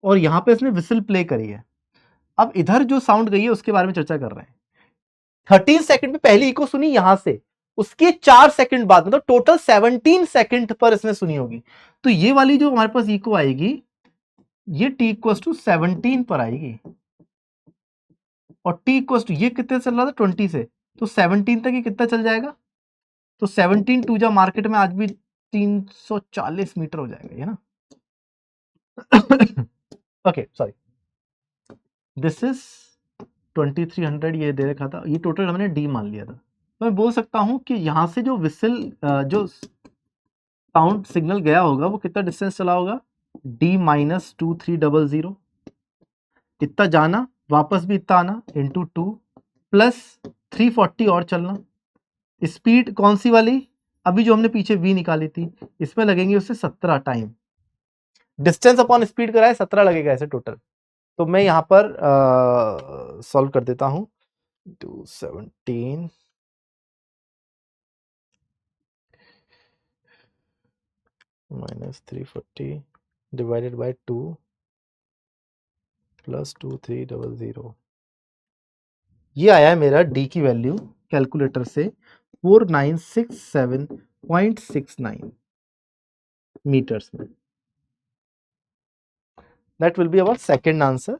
और यहाँ पे इसने विसल प्ले करी है। अब इधर जो साउंड गई है उसके बारे में चर्चा कर रहे हैं। 13 सेकंड में पहली इको सुनी यहां से, उसके 4 सेकंड बाद मतलब टोटल 17 सेकंड पर इसने सुनी होगी। तो ये वाली जो हमारे पास इको आएगी ये t इक्वल टू 17 पर आएगी और t इक्वल टू ये कितने चल रहा था 20 से, तो 17 तक ये कितना चल जाएगा, तो 17 टू जा मार्केट में आज भी 340 मीटर हो जाएगा ये ना। ओके सॉरी, दिस इज 2300 ये दे रखा था, ये टोटल हमने डी मान लिया था। तो मैं बोल सकता हूं कि यहां से जो विसल जो साउंड सिग्नल गया होगा वो कितना डिस्टेंस चला होगा, डी माइनस 2300, इतना जाना वापस भी इतना आना इंटू 2 प्लस 340 और चलना। स्पीड कौन सी वाली, अभी जो हमने पीछे v निकाली थी, इसमें लगेंगे उससे 17 टाइम, डिस्टेंस अपॉन स्पीड कराए 17 लगेगा ऐसे टोटल। तो मैं यहाँ पर सॉल्व कर देता हूँ, 217 माइनस 340 डिवाइडेड बाय 2 प्लस 2300, ये आया है मेरा d की वैल्यू कैलकुलेटर से 4967.69 मीटर्स में। That will be our second answer.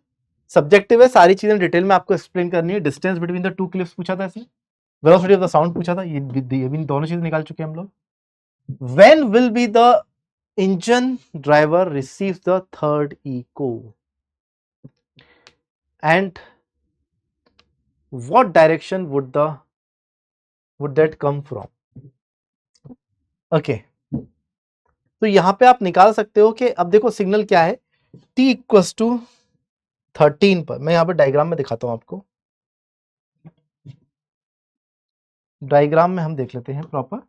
Subjective है, सारी चीजें डिटेल में आपको एक्सप्लेन करनी है। Distance between the two cliffs पूछा था इसमें, वेलोसिटी ऑफ द साउंड पूछा था, ये भी दोनों चीजें निकाल चुके हैं हम लोग। When will be the engine driver receives the third echo and what direction would that come from. Okay, तो यहां पे आप निकाल सकते हो कि अब देखो सिग्नल क्या है, t इक्वल टू 13 पर। मैं यहां पर डायग्राम में दिखाता हूं आपको, डायग्राम में हम देख लेते हैं प्रॉपर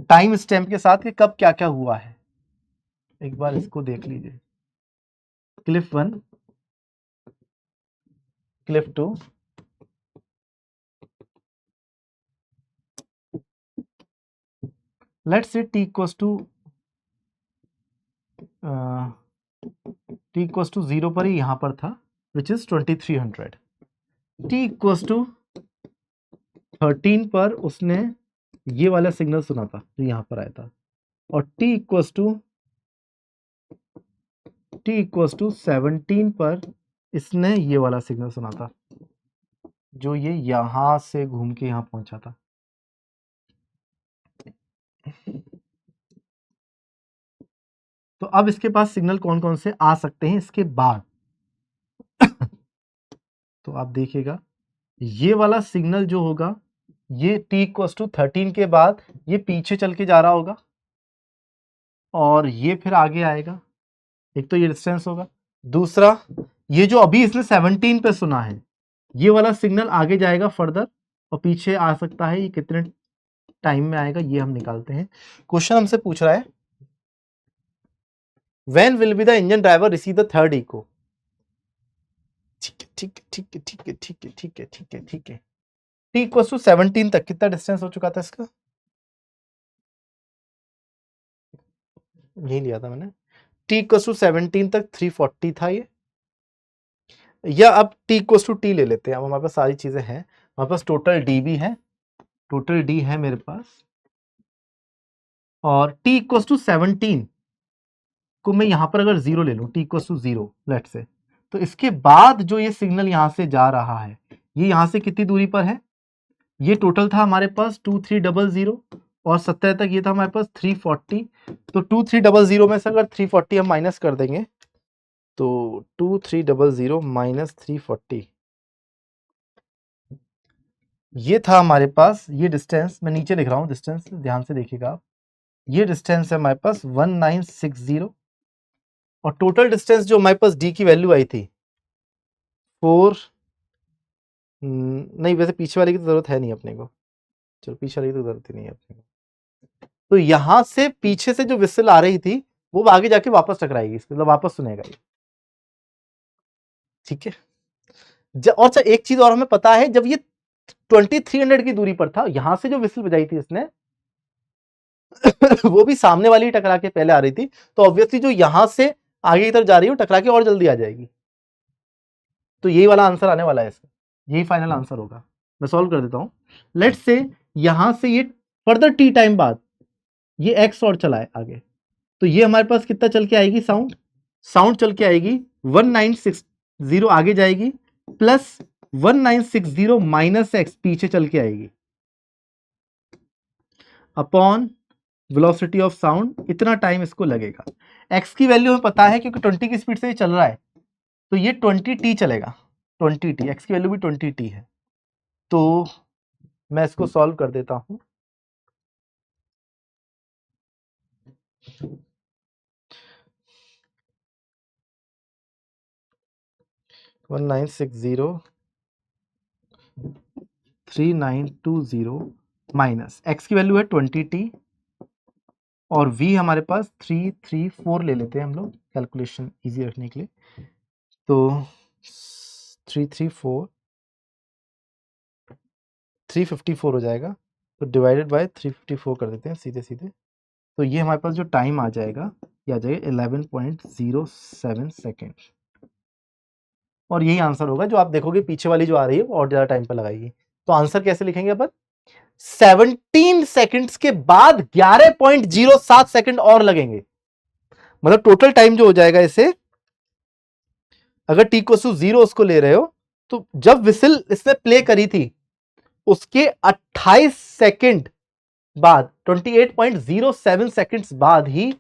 टाइम स्टैम्प के साथ कि कब क्या क्या हुआ है। एक बार इसको देख लीजिए, cliff 1, cliff 2, let's say t equal to 0 पर ही यहां पर था, which is 2300। t equal to 13 पर उसने ये वाला सिग्नल सुना था जो यहां पर आया था, और t इक्वल टू 17 पर इसने ये वाला सिग्नल सुना था जो ये यहां से घूम के यहां पहुंचा था। तो अब इसके पास सिग्नल कौन कौन से आ सकते हैं इसके बाद। तो आप देखिएगा ये वाला सिग्नल जो होगा ये t इक्वल टू 13 के बाद ये पीछे चल के जा रहा होगा और ये फिर आगे आएगा। एक तो ये डिस्टेंस होगा, दूसरा ये जो अभी इसने 17 पे सुना है ये वाला सिग्नल आगे जाएगा फर्दर और पीछे आ सकता है, ये कितने टाइम में आएगा ये हम निकालते हैं। क्वेश्चन हमसे पूछ रहा है when will be the engine driver receive the third echo. ठीक है ठीक है ठीक है ठीक है ठीक है ठीक है ठीक है ठीक है, t इक्वल टू 17 तक कितना डिस्टेंस हो चुका था इसका, यही लिया था मैंने। t इक्वल टू 17 तक 340 था ये, या अब t इक्वल टू t ले लेते हैं। अब हमारे पास सारी चीजें हैं, हमारे पास टोटल d भी है, टोटल d है मेरे पास, और t इक्वल टू 17 को मैं यहां पर अगर 0 ले लूं, t इक्वल टू 0 लेट से, तो इसके बाद जो ये सिग्नल यहां से जा रहा है ये यहां से कितनी दूरी पर है, ये टोटल था हमारे पास 2300 और 70 तक ये था हमारे पास 340। तो 2300 में से अगर 340 हम माइनस कर देंगे तो 2300 माइनस 340, ये था हमारे पास ये डिस्टेंस। मैं नीचे लिख रहा हूं डिस्टेंस, ध्यान से देखिएगा आप, ये डिस्टेंस है हमारे पास 1960 और टोटल डिस्टेंस जो हमारे पास d की वैल्यू आई थी 4, नहीं वैसे पीछे वाले की तो जरूरत है नहीं अपने को, चलो पीछे वाले की तो जरूरत ही नहीं है अपने को। तो यहां से पीछे से जो विसल आ रही थी वो आगे जाके वापस टकराएगी, मतलब वापस सुनेगा ये, ठीक है। और एक चीज और हमें पता है, जब ये 2300 की दूरी पर था, यहां से जो विसिल बजाई थी इसने वो भी सामने वाली टकरा के पहले आ रही थी, तो ऑब्वियसली जो यहां से आगे की तरफ जा रही है वो टकरा के और जल्दी आ जाएगी। तो यही वाला आंसर आने वाला है इसका, यही फाइनल आंसर होगा। मैं सॉल्व कर देता हूं। लेट्स से यहां से ये फर्दर टी टाइम बाद ये एक्स और चला है आगे, तो ये हमारे पास कितना चल के आएगी, साउंड चल के आएगी 1960 आगे जाएगी, प्लस 1960 माइनस एक्स पीछे चल के आएगी, अपॉन वेलोसिटी ऑफ साउंड, इतना टाइम इसको लगेगा। एक्स की वैल्यू हमें पता है क्योंकि 20 की स्पीड से ये चल रहा है, तो ये 20t चलेगा, 20t, एक्स की वैल्यू भी 20t है। तो मैं इसको सॉल्व कर देता हूं। वन 3920 माइनस एक्स की वैल्यू है 20t और v हमारे पास 334 ले लेते हैं हम लोग कैलकुलेशन इजी रखने के लिए, तो 334 354 हो जाएगा, तो डिवाइडेड बाय 354 कर देते हैं सीधे सीधे, तो ये हमारे पास जो टाइम आ जाएगा ये आ जाएगा 11.07 सेकेंड, और यही आंसर होगा। जो आप देखोगे पीछे वाली जो आ रही है वो और ज्यादा टाइम पर लगाएगी। तो आंसर कैसे लिखेंगे अपन, 17 सेकंड्स के बाद 11.07 सेकंड और लगेंगे, मतलब टोटल टाइम जो हो जाएगा इसे, अगर टी को 0 उसको ले रहे हो, तो जब विसिल इसने प्ले करी थी उसके 28 सेकंड बाद 28.07 सेकंड्स बाद ही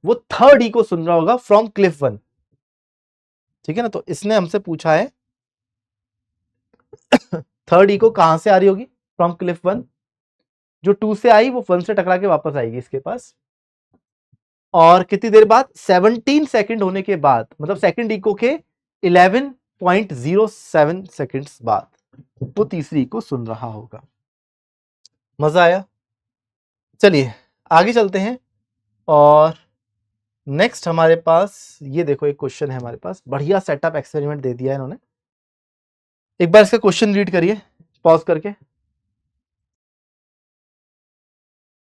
वो थर्ड ई को सुन रहा होगा फ्रॉम क्लिफ 1, ठीक है ना। तो इसने हमसे पूछा है थर्ड ई को कहां से आ रही होगी, फ्रॉम क्लिफ 1, जो 2 से आई वो 1 से टकरा के वापस आएगी इसके पास, और कितनी देर बाद, 17 सेकंड होने के बाद, मतलब सेकंड इको के 11.07 सेकंड्स बाद वो तीसरी इको सुन रहा होगा। मजा आया। चलिए आगे चलते हैं, और नेक्स्ट हमारे पास ये देखो एक क्वेश्चन है हमारे पास, बढ़िया सेटअप एक्सपेरिमेंट दे दिया है इन्होंने। एक बार इसका क्वेश्चन रीड करिए पॉज करके।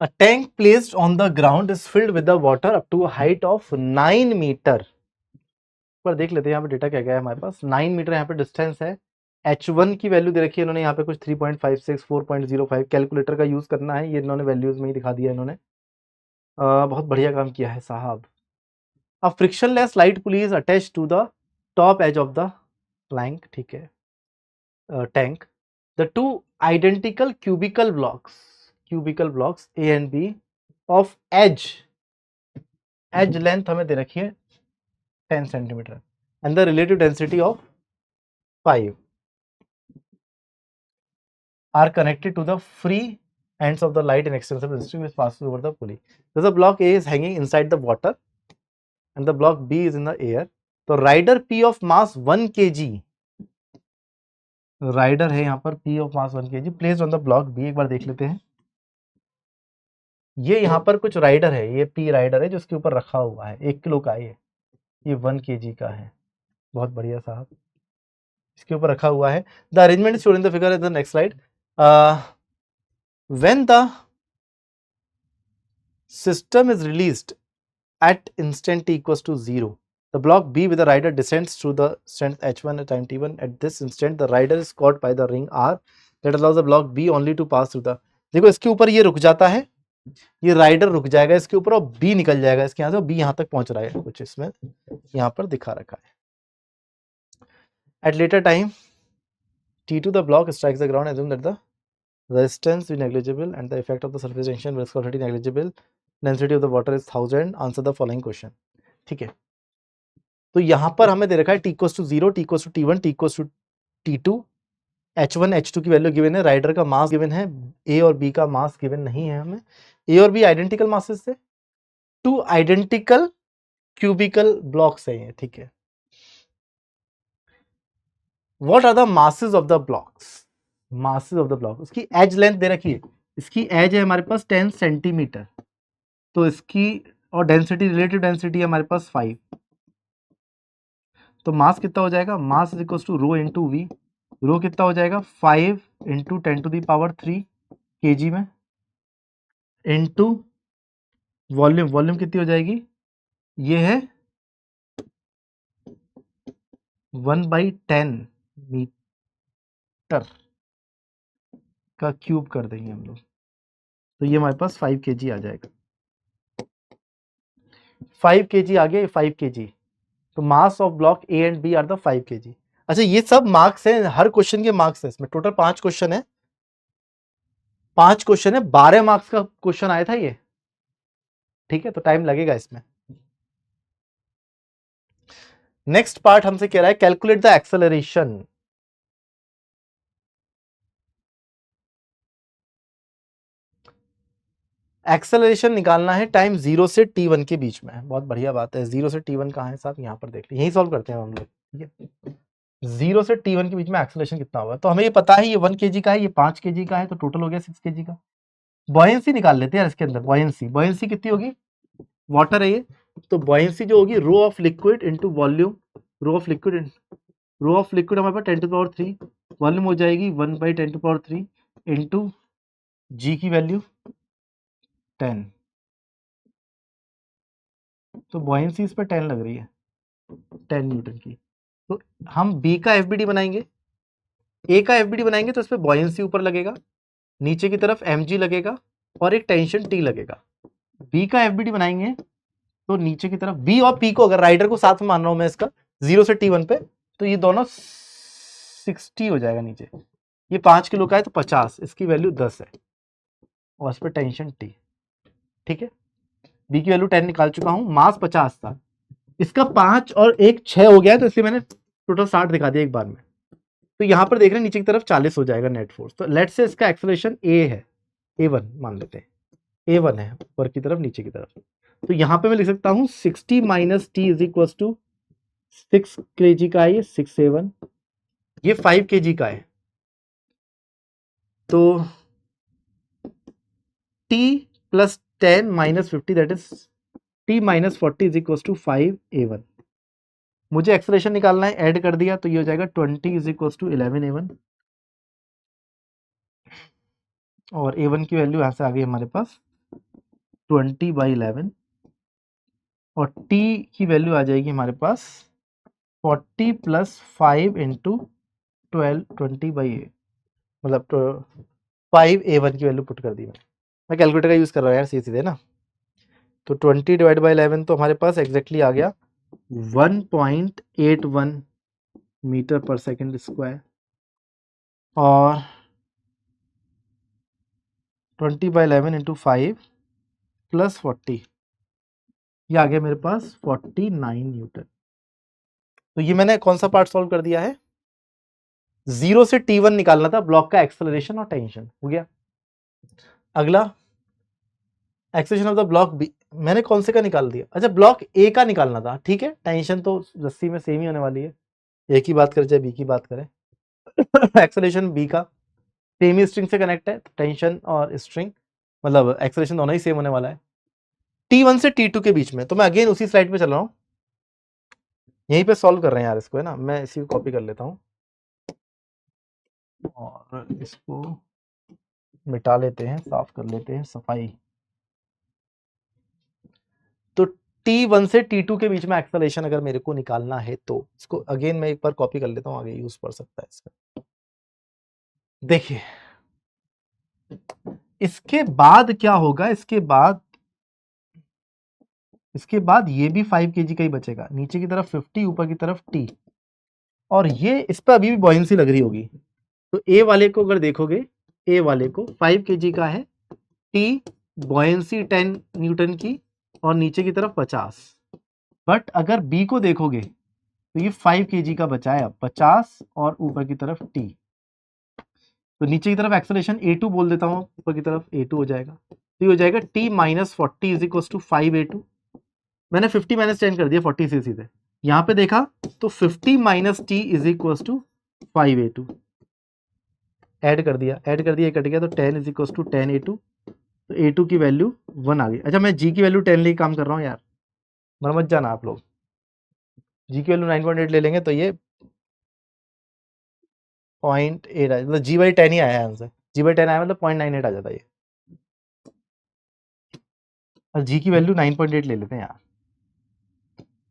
A tank placed on the ground is filled with the water up to a height of 9 metre. पर देख लेते हैं यहाँ पे डेटा क्या क्या है हमारे पास। 9 मीटर यहाँ पे डिस्टेंस है, H1 की वैल्यू दे रखी है इन्होंने यहाँ पे कुछ 3.56 4.05, कैलकुलेटर का यूज करना है, ये इन्होंने वैल्यूज में ही दिखा दिया इन्होंने। बहुत बढ़िया काम किया है साहब। A frictionless light pulley is attached to the top edge of the plank, ठीक है, टैंक। The two identical cubical blocks A and B of edge length हमें दे रखी है 10 centimetre and the relative density of 5 are connected to the free ends of the light and extensible resistor which passes over the pulley. Thus the block A is hanging inside the water and the block B is in the air. तो rider P of mass 1 kg, rider है यहाँ पर P of mass 1 kg placed on the block B। एक बार देख लेते हैं, ये यहाँ पर कुछ राइडर है, ये P राइडर है जो उसके ऊपर रखा हुआ है, 1 किलो का है ये 1 kg का है। बहुत बढ़िया साहब, इसके ऊपर रखा हुआ है। The arrangement is shown in the figure in the next slide. When the system is released at instant t equals to 0, the block B with the rider descends through the strength h1 at time t1. At this instant the rider is caught by the ring R that allows the block B only to pass through the, देखो इसके ऊपर ये रुक जाता है, ये rider रुक जाएगा इसके ऊपर और B निकल जाएगा इसके यहाँ से, B यहाँ तक पहुंच रहा है, कुछ इसमें यहाँ पर दिखा रखा है। At later time T2 the block strikes the ground, assume that the resistance is negligible and the effect of the surface tension viscosity negligible, density of the water is 1000, answer the following question। ठीक है, तो यहां पर हमें दे रखा है t equals to 0, t equals to t1, t equals to t2, h1 h2 की value given है, राइडर का मास गिवन है, a और b का मास गिवन नहीं है हमें। a और b आइडेंटिकल मासेस थे, 2 आइडेंटिकल क्यूबिकल ब्लॉक्स है ये, ठीक है। What are the masses of the blocks, masses of the block, उसकी एज लेंथ दे रखी है, इसकी एज है हमारे पास 10 सेंटीमीटर, तो इसकी और डेंसिटी, रिलेटिव डेंसिटी है हमारे पास 5, तो मास कितना हो जाएगा, mass is equal to rho into V, rho कितना हो जाएगा 5 इंटू 10⁻³ kg में, इंटू वॉल्यूम, वॉल्यूम कितनी हो जाएगी, ये है 1/10 मीटर का क्यूब कर देंगे हम लोग, तो ये हमारे पास 5 kg आ जाएगा। 5 kg आ गया, 5 kg। तो mass of block A and B are the 5 kg। अच्छा, ये सब मार्क्स हैं, हर क्वेश्चन के मार्क्स हैं इसमें। टोटल 5 क्वेश्चन है, 5 क्वेश्चन है, 12 मार्क्स का क्वेश्चन आया था ये। ठीक है, तो टाइम लगेगा इसमें। नेक्स्ट पार्ट हमसे कह रहा है कैलकुलेट द एक्सेलरेशन। एक्सेलरेशन निकालना है टाइम 0 से t1 के बीच में। बहुत बढ़िया बात है। 0 से t1 कहाँ है साहब, यहाँ पर देख लीजिए, यही सॉल्व करते हैं हम लोग। ठीक है, 0 से t1 के बीच में एक्सेलरेशन कितना होगा, तो हमें ये पता है ये 1 kg का है, ये 5 kg का है, तो टोटल हो गया 6 kg का। बॉयंसी निकाल लेते हैं इसके अंदर। बॉयंसी, बॉयंसी कितनी होगी, वाटर है ये, तो बॉयंसी जो होगी rho of liquid into volume, rho of liquid, rho of liquid हमारे पास 10⁻³ वॉल्यूम हो जाएगी 1/10⁻³ इनटू जी की वैल्यू 10, तो बॉयंसी इस पर 10 लग रही है, 10 न्यूटन की। तो हम बी का एफबीडी बनाएंगे, ए का एफबीडी बनाएंगे, तो इस पर बॉयंसी ऊपर लगेगा, नीचे की तरफ mg लगेगा और एक टेंशन टी लगेगा। बी का एफबीडी बनाएंगे तो नीचे की तरफ बी और पी को, अगर राइडर को साथ में मान रहा हूं मैं इसका 0 से t1 पे, तो ये दोनों 60 हो जाएगा नीचे। ये 5 किलो का है तो 50, इसकी वैल्यू 10 है और इस पर टेंशन टी। ठीक है, बी की वैल्यू 10 निकाल चुका हूं, मास 50 था, इसका 5 और 1 6 हो गया, तो इसलिए मैंने टोटल 60 दिखा दिया एक बार में। तो यहां पर देख रहे हैं नीचे की तरफ 40 हो जाएगा नेट फोर्स। तो लेट से इसका एक्सेलरेशन ए है, A1 मान लेते हैं, A1 है ऊपर की तरफ नीचे की तरफ। तो यहां पे मैं लिख सकता हूं 60 minus T is equal to 6 kg का है, ये 6A1, ये 5 kg का है, तो t plus 10 minus 50 that is t minus 40 is equal to 5A1। मुझे एक्सेलरेशन निकालना है, ऐड कर दिया, तो ये हो जाएगा 20 इज इक्वल टू 11A1, और A1 की वैल्यू यहां से आ गई हमारे पास 20/11, और t की वैल्यू आ जाएगी हमारे पास 40 प्लस 5 इंटू 20/8, मतलब 5A1 की वैल्यू पुट कर दी मैं कैलकुलेटर का यूज कर रहा हूँ यार, सीधे सीधे ना। तो 20/11 तो हमारे पास एग्जैक्टली आ गया 1.81 मीटर पर सेकेंड स्क्वायर, और 20/11 इंटू 5 प्लस 40, ये आ गया मेरे पास 49 न्यूटन। तो ये मैंने कौन सा पार्ट सॉल्व कर दिया है, 0 से t1 निकालना था, ब्लॉक का एक्सेलरेशन और टेंशन हो गया। अगला acceleration of the block B, मैंने कौन से का निकाल दिया, अच्छा ब्लॉक ए का निकालना था। ठीक है, टेंशन तो रस्सी में सेम ही होने वाली है, ए की बात करें चाहे बी की बात करें। एक्सेलरेशन बी का सेम ही स्ट्रिंग से कनेक्ट है, टेंशन और स्ट्रिंग मतलब एक्सेलरेशन दोनों ही सेम होने वाला है t1 से t2 के बीच में। तो मैं अगेन उसी स्लाइड पे चल रहा हूँ, यहीं पे सॉल्व कर रहे हैं यार इसको, है ना, मैं इसी को कॉपी कर लेता हूँ और इसको मिटा लेते हैं, साफ कर लेते हैं, सफाई। तो t1 से t2 के बीच में एक्सेलरेशन अगर मेरे को निकालना है, तो इसको अगेन मैं एक बार कॉपी कर लेता हूँ, आगे यूज पड़ सकता है इसका। देखिए इसके बाद क्या होगा, इसके बाद ये भी 5 kg का ही बचेगा, नीचे की तरफ 50, ऊपर की तरफ t, और ये इस पर अभी भी बॉयंसी लग रही होगी। तो ए वाले को अगर देखोगे, ए वाले को 5 kg का है, t बॉयंसी 10 न्यूटन की, और नीचे की तरफ 50। बट अगर बी को देखोगे तो ये 5 kg का बचा है, अब 50 और ऊपर की तरफ t, तो नीचे की तरफ एक्सेलरेशन a2 बोल देता हूँ, ऊपर की तरफ a2 हो जाएगा, तो ये हो जाएगा t minus 40 is equal to 5A2। मैंने 50 माइनस 10 कर दिया 40 से सीधे, यहाँ पे देखा तो 50 minus T is equal to 5A2, add कर दिया, कट गया, तो 10 इज इक्वल टू 10A2, तो A2 की वैल्यू 1 आ गई। अच्छा मैं जी की वैल्यू 10 लेके काम कर रहा हूँ यार, मर मत जाना आप लोग, जी की वैल्यू 9.8 ले लेंगे तो ये 0.8 आया, मतलब g/10 ही आया आंसर। g/10 आया मतलब 0.98 आ जाता है ये। और g की वैल्यू 9.8 ले लेते हैं यार।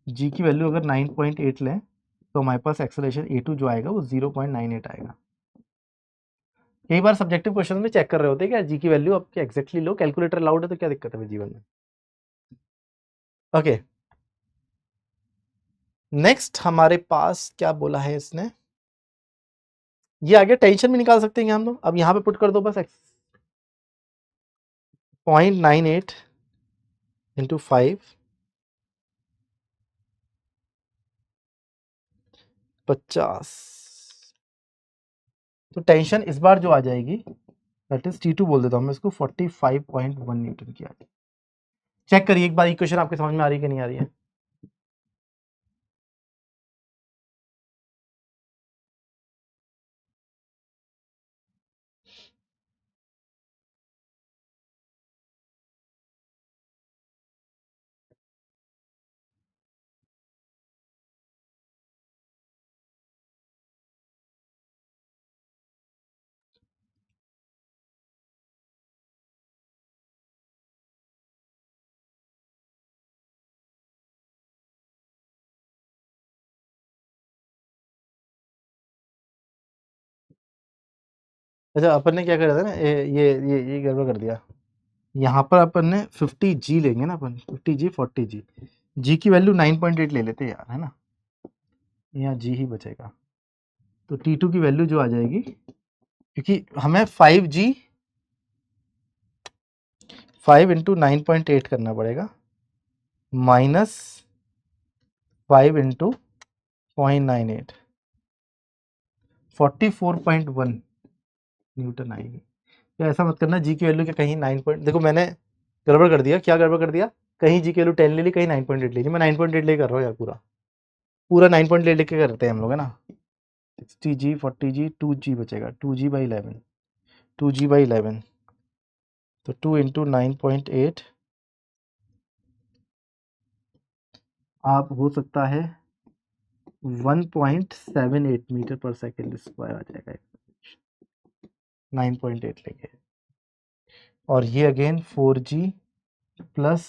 g की वैल्यू अगर 9.8 लें तो हमारे पास एक्सेलरेशन a2 जो आएगा वो 0.98 आएगा। कई बार सब्जेक्टिव क्वेश्चन में चेक कर रहे होते हैं कि जी की वैल्यू आपकी एग्जैक्टली लो, कैलकुलेटर अलाउड है तो क्या दिक्कत है जीवन में। ओके, नेक्स्ट हमारे पास क्या बोला है इसने, ये आगे टेंशन भी निकाल सकते हैं हम लोग। अब यहाँ पे पुट कर दो बस 0.98 इंटू 5 50, तो टेंशन इस बार जो आ जाएगी दैट इज T2 बोल देता हूँ मैं इसको, 45.1 न्यूटन की आ जाएगी। चेक करिए एक बार इक्वेशन आपके समझ में आ रही है कि नहीं आ रही है। अच्छा, अपन ने क्या करा था ना, ये गड़बड़ कर दिया। यहाँ पर अपन ने 50G लेंगे ना, अपन 50G 40G, G की वैल्यू 9.8 ले लेते हैं यार, है ना, यहाँ G ही बचेगा। तो T2 की वैल्यू जो आ जाएगी, क्योंकि हमें 5G 5 इंटू 9.8 करना पड़ेगा माइनस 5 इंटू 0.98, 44.1 न्यूटन आएगी। तो ऐसा मत करना जी की वैल्यू के कहीं 9 पॉइंट, देखो मैंने गड़बड़ कर दिया, क्या गड़बड़ कर दिया, कहीं जी की वैल्यू 10 ले ली, कहीं 9.8 ले ली। मैं 9.8 ले कर रहा हूँ यार, पूरा पूरा 9.8 लेके करते हैं हम लोग, है ना। 60G 40G 2G बचेगा, 2G/11, 2G/11, तो 2 इंटू 9.8 आप हो सकता है 1.78 मीटर पर सेकेंड स्क्वायर आ जाएगा 9.8 लेके। और ये अगेन 4G प्लस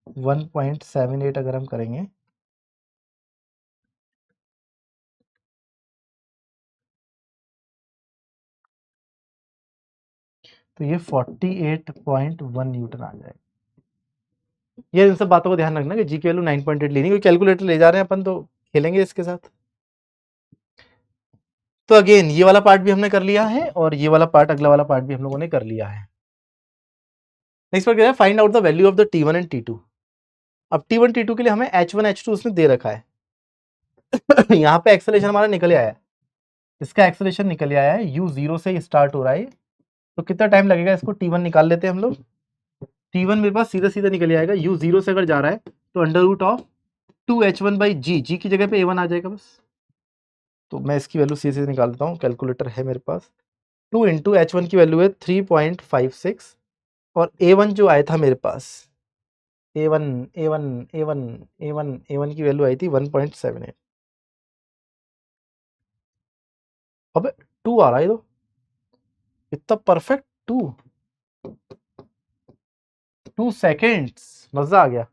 1.78 अगर हम करेंगे तो ये 48.1 न्यूटन आ जाएगा। ये इन सब बातों को ध्यान रखना कि जी की वैल्यू 9.8 लेनी, क्योंकि कैलकुलेटर ले जा रहे हैं अपन तो खेलेंगे इसके साथ। तो अगेन ये वाला पार्ट भी हमने कर लिया है और ये वाला पार्ट, अगला वाला पार्ट भी हम लोगों ने कर लिया है। नेक्स्ट पार्ट क्या है, find out the value of the T1 and T2। अब T1 T2 के लिए हमें H1 H2 उसने दे रखा है। यहाँ पे एक्सेलरेशन हमारा निकल आया है, इसका एक्सेलरेशन निकल आया है, u0 से स्टार्ट हो रहा है, तो कितना टाइम लगेगा इसको T1 निकाल लेते हैं हम लोग। T1 मेरे पास सीधा सीधा निकल आएगा, u0 से अगर जा रहा है तो under root of 2h1/g, g की जगह पे a1 आ जाएगा बस। तो मैं इसकी वैल्यू सीधे सीधे निकाल देता हूँ, कैलकुलेटर है मेरे पास। 2 इंटू H1 की वैल्यू है 3.56 और A1 जो आया था मेरे पास, A1 की वैल्यू आई थी 1.78। अबे 2 आ रहा है, तो इतना परफेक्ट 2 सेकेंड्स, मजा आ गया।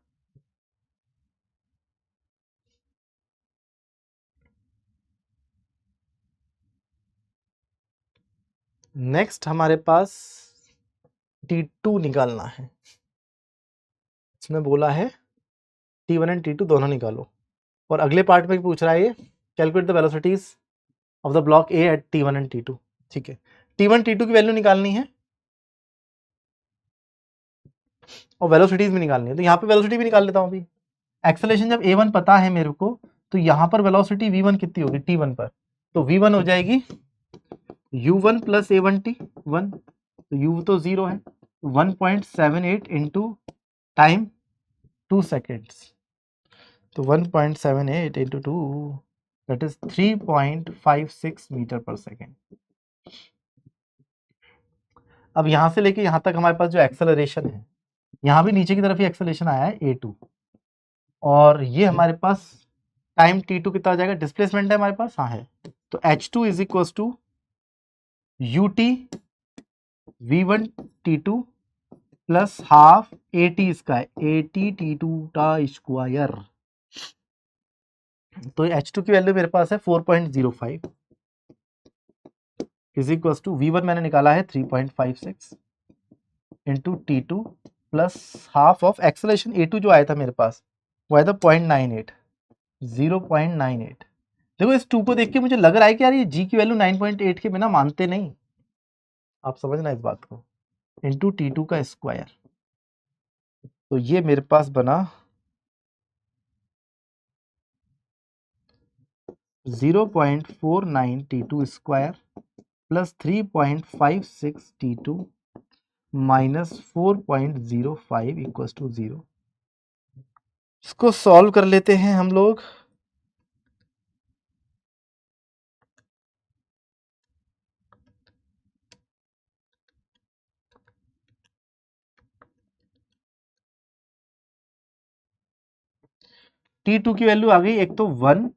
नेक्स्ट हमारे पास T2 निकालना है। इसमें बोला है T1 एंड T2 दोनों निकालो, और अगले पार्ट में पूछ रहा है ये, calculate the velocities of the block A at T1 and T2। ठीक है, T1 T2 की वैल्यू निकालनी है और वेलोसिटीज भी निकालनी है, तो यहाँ पे वेलोसिटी भी निकाल लेता हूँ अभी। एक्सेलरेशन जब A1 पता है मेरे को, तो यहाँ पर वेलोसिटी V1 कितनी होगी T1 पर, तो V1 हो जाएगी U1 प्लस A1T 1, तो U तो 0 है, 1.78 इंटू टाइम 2 सेकेंड्स, तो 1.78 into 2 that is 3.56 metre per second. अब यहाँ से लेके यहाँ तक हमारे पास जो एक्सेलरेशन है, यहाँ भी नीचे की तरफ ही एक्सेलरेशन आया है A2, और ये हमारे पास टाइम T2 कितना आ जाएगा, डिस्प्लेसमेंट है हमारे पास, हाँ है, तो H2 is equal to UT V1 T2 plus half AT square AT T2 का स्क्वायर। तो H2 की वैल्यू मेरे पास है 4.05 इज इक्वल टू V1 मैंने निकाला है 3.56 into T2 plus half of acceleration A2 जो आया था मेरे पास वो आया था 0.98 0.98। देखो इस 2 को देख के मुझे लग रहा है कि यार ये G की वैल्यू 9.8 के बिना मानते नहीं, आप समझना इस बात को, इंटू T2 का स्क्वायर। तो ये मेरे पास बना 0.49 T2 square plus 3.56 T2 minus 4.05 equals to 0। इसको सॉल्व कर लेते हैं हम लोग। T2 की वैल्यू आ गई एक तो 1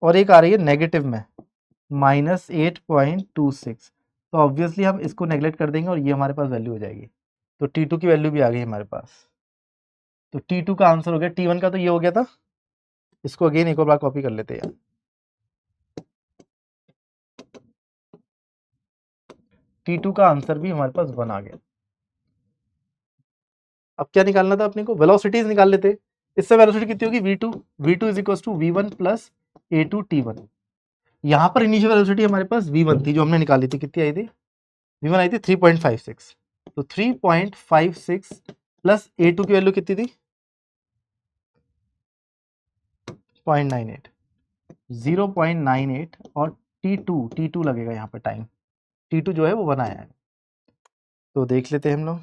और एक आ रही है नेगेटिव में -8.26। तो ऑब्वियसली हम इसको नेगलेक्ट कर देंगे और ये हमारे पास वैल्यू हो जाएगी। तो T2 की वैल्यू भी आ गई हमारे पास। तो T2 का आंसर हो गया, T1 का तो ये हो गया था। इसको अगेन एक और बार कॉपी कर लेते हैं। T2 का आंसर भी हमारे पास 1 आ गया। अब क्या निकालना था अपने को, वेलोसिटीज निकाल लेते। इससे वेलोसिटी कितनी होगी V2 V2 is equal to V1 plus A2 T1। यहाँ पर इनिशियल वेलोसिटी हमारे पास V1 थी जो हमने निकाली थी, कितनी आई थी, V1 आई थी 3.56। तो 3.56 प्लस A2 की वैल्यू कितनी थी 0.98 0.98 और T2 लगेगा यहाँ पर टाइम, T2 जो है वो 1 आया है। तो देख लेते हैं हम लोग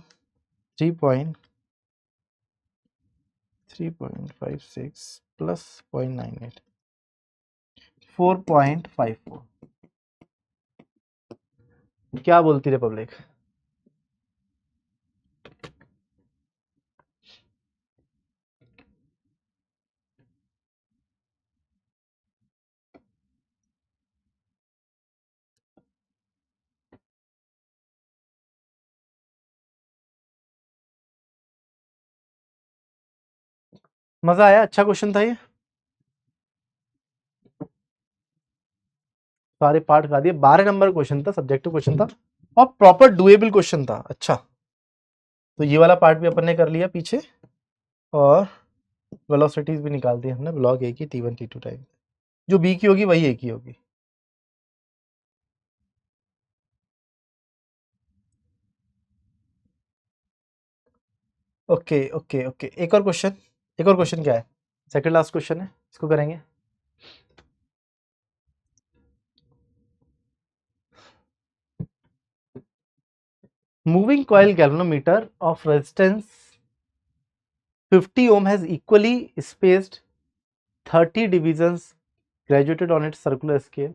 3.56 प्लस 0.98 4.54। क्या बोलती रिपब्लिक, मजा आया, अच्छा क्वेश्चन था ये, सारे पार्ट खा दिए। 12 नंबर क्वेश्चन था, सब्जेक्टिव क्वेश्चन था और प्रॉपर डुएबल क्वेश्चन था। अच्छा तो ये वाला पार्ट भी अपन ने कर लिया पीछे और वेलोसिटीज भी निकाल दी हमने, ब्लॉक ए की T1 T2 टाइम, जो बी की होगी वही ए की होगी। ओके ओके ओके, एक और क्वेश्चन, एक और क्वेश्चन क्या है, सेकंड लास्ट क्वेश्चन है, इसको करेंगे। Moving coil galvanometer of resistance 50 ohm has equally spaced 30 divisions graduated on its circular scale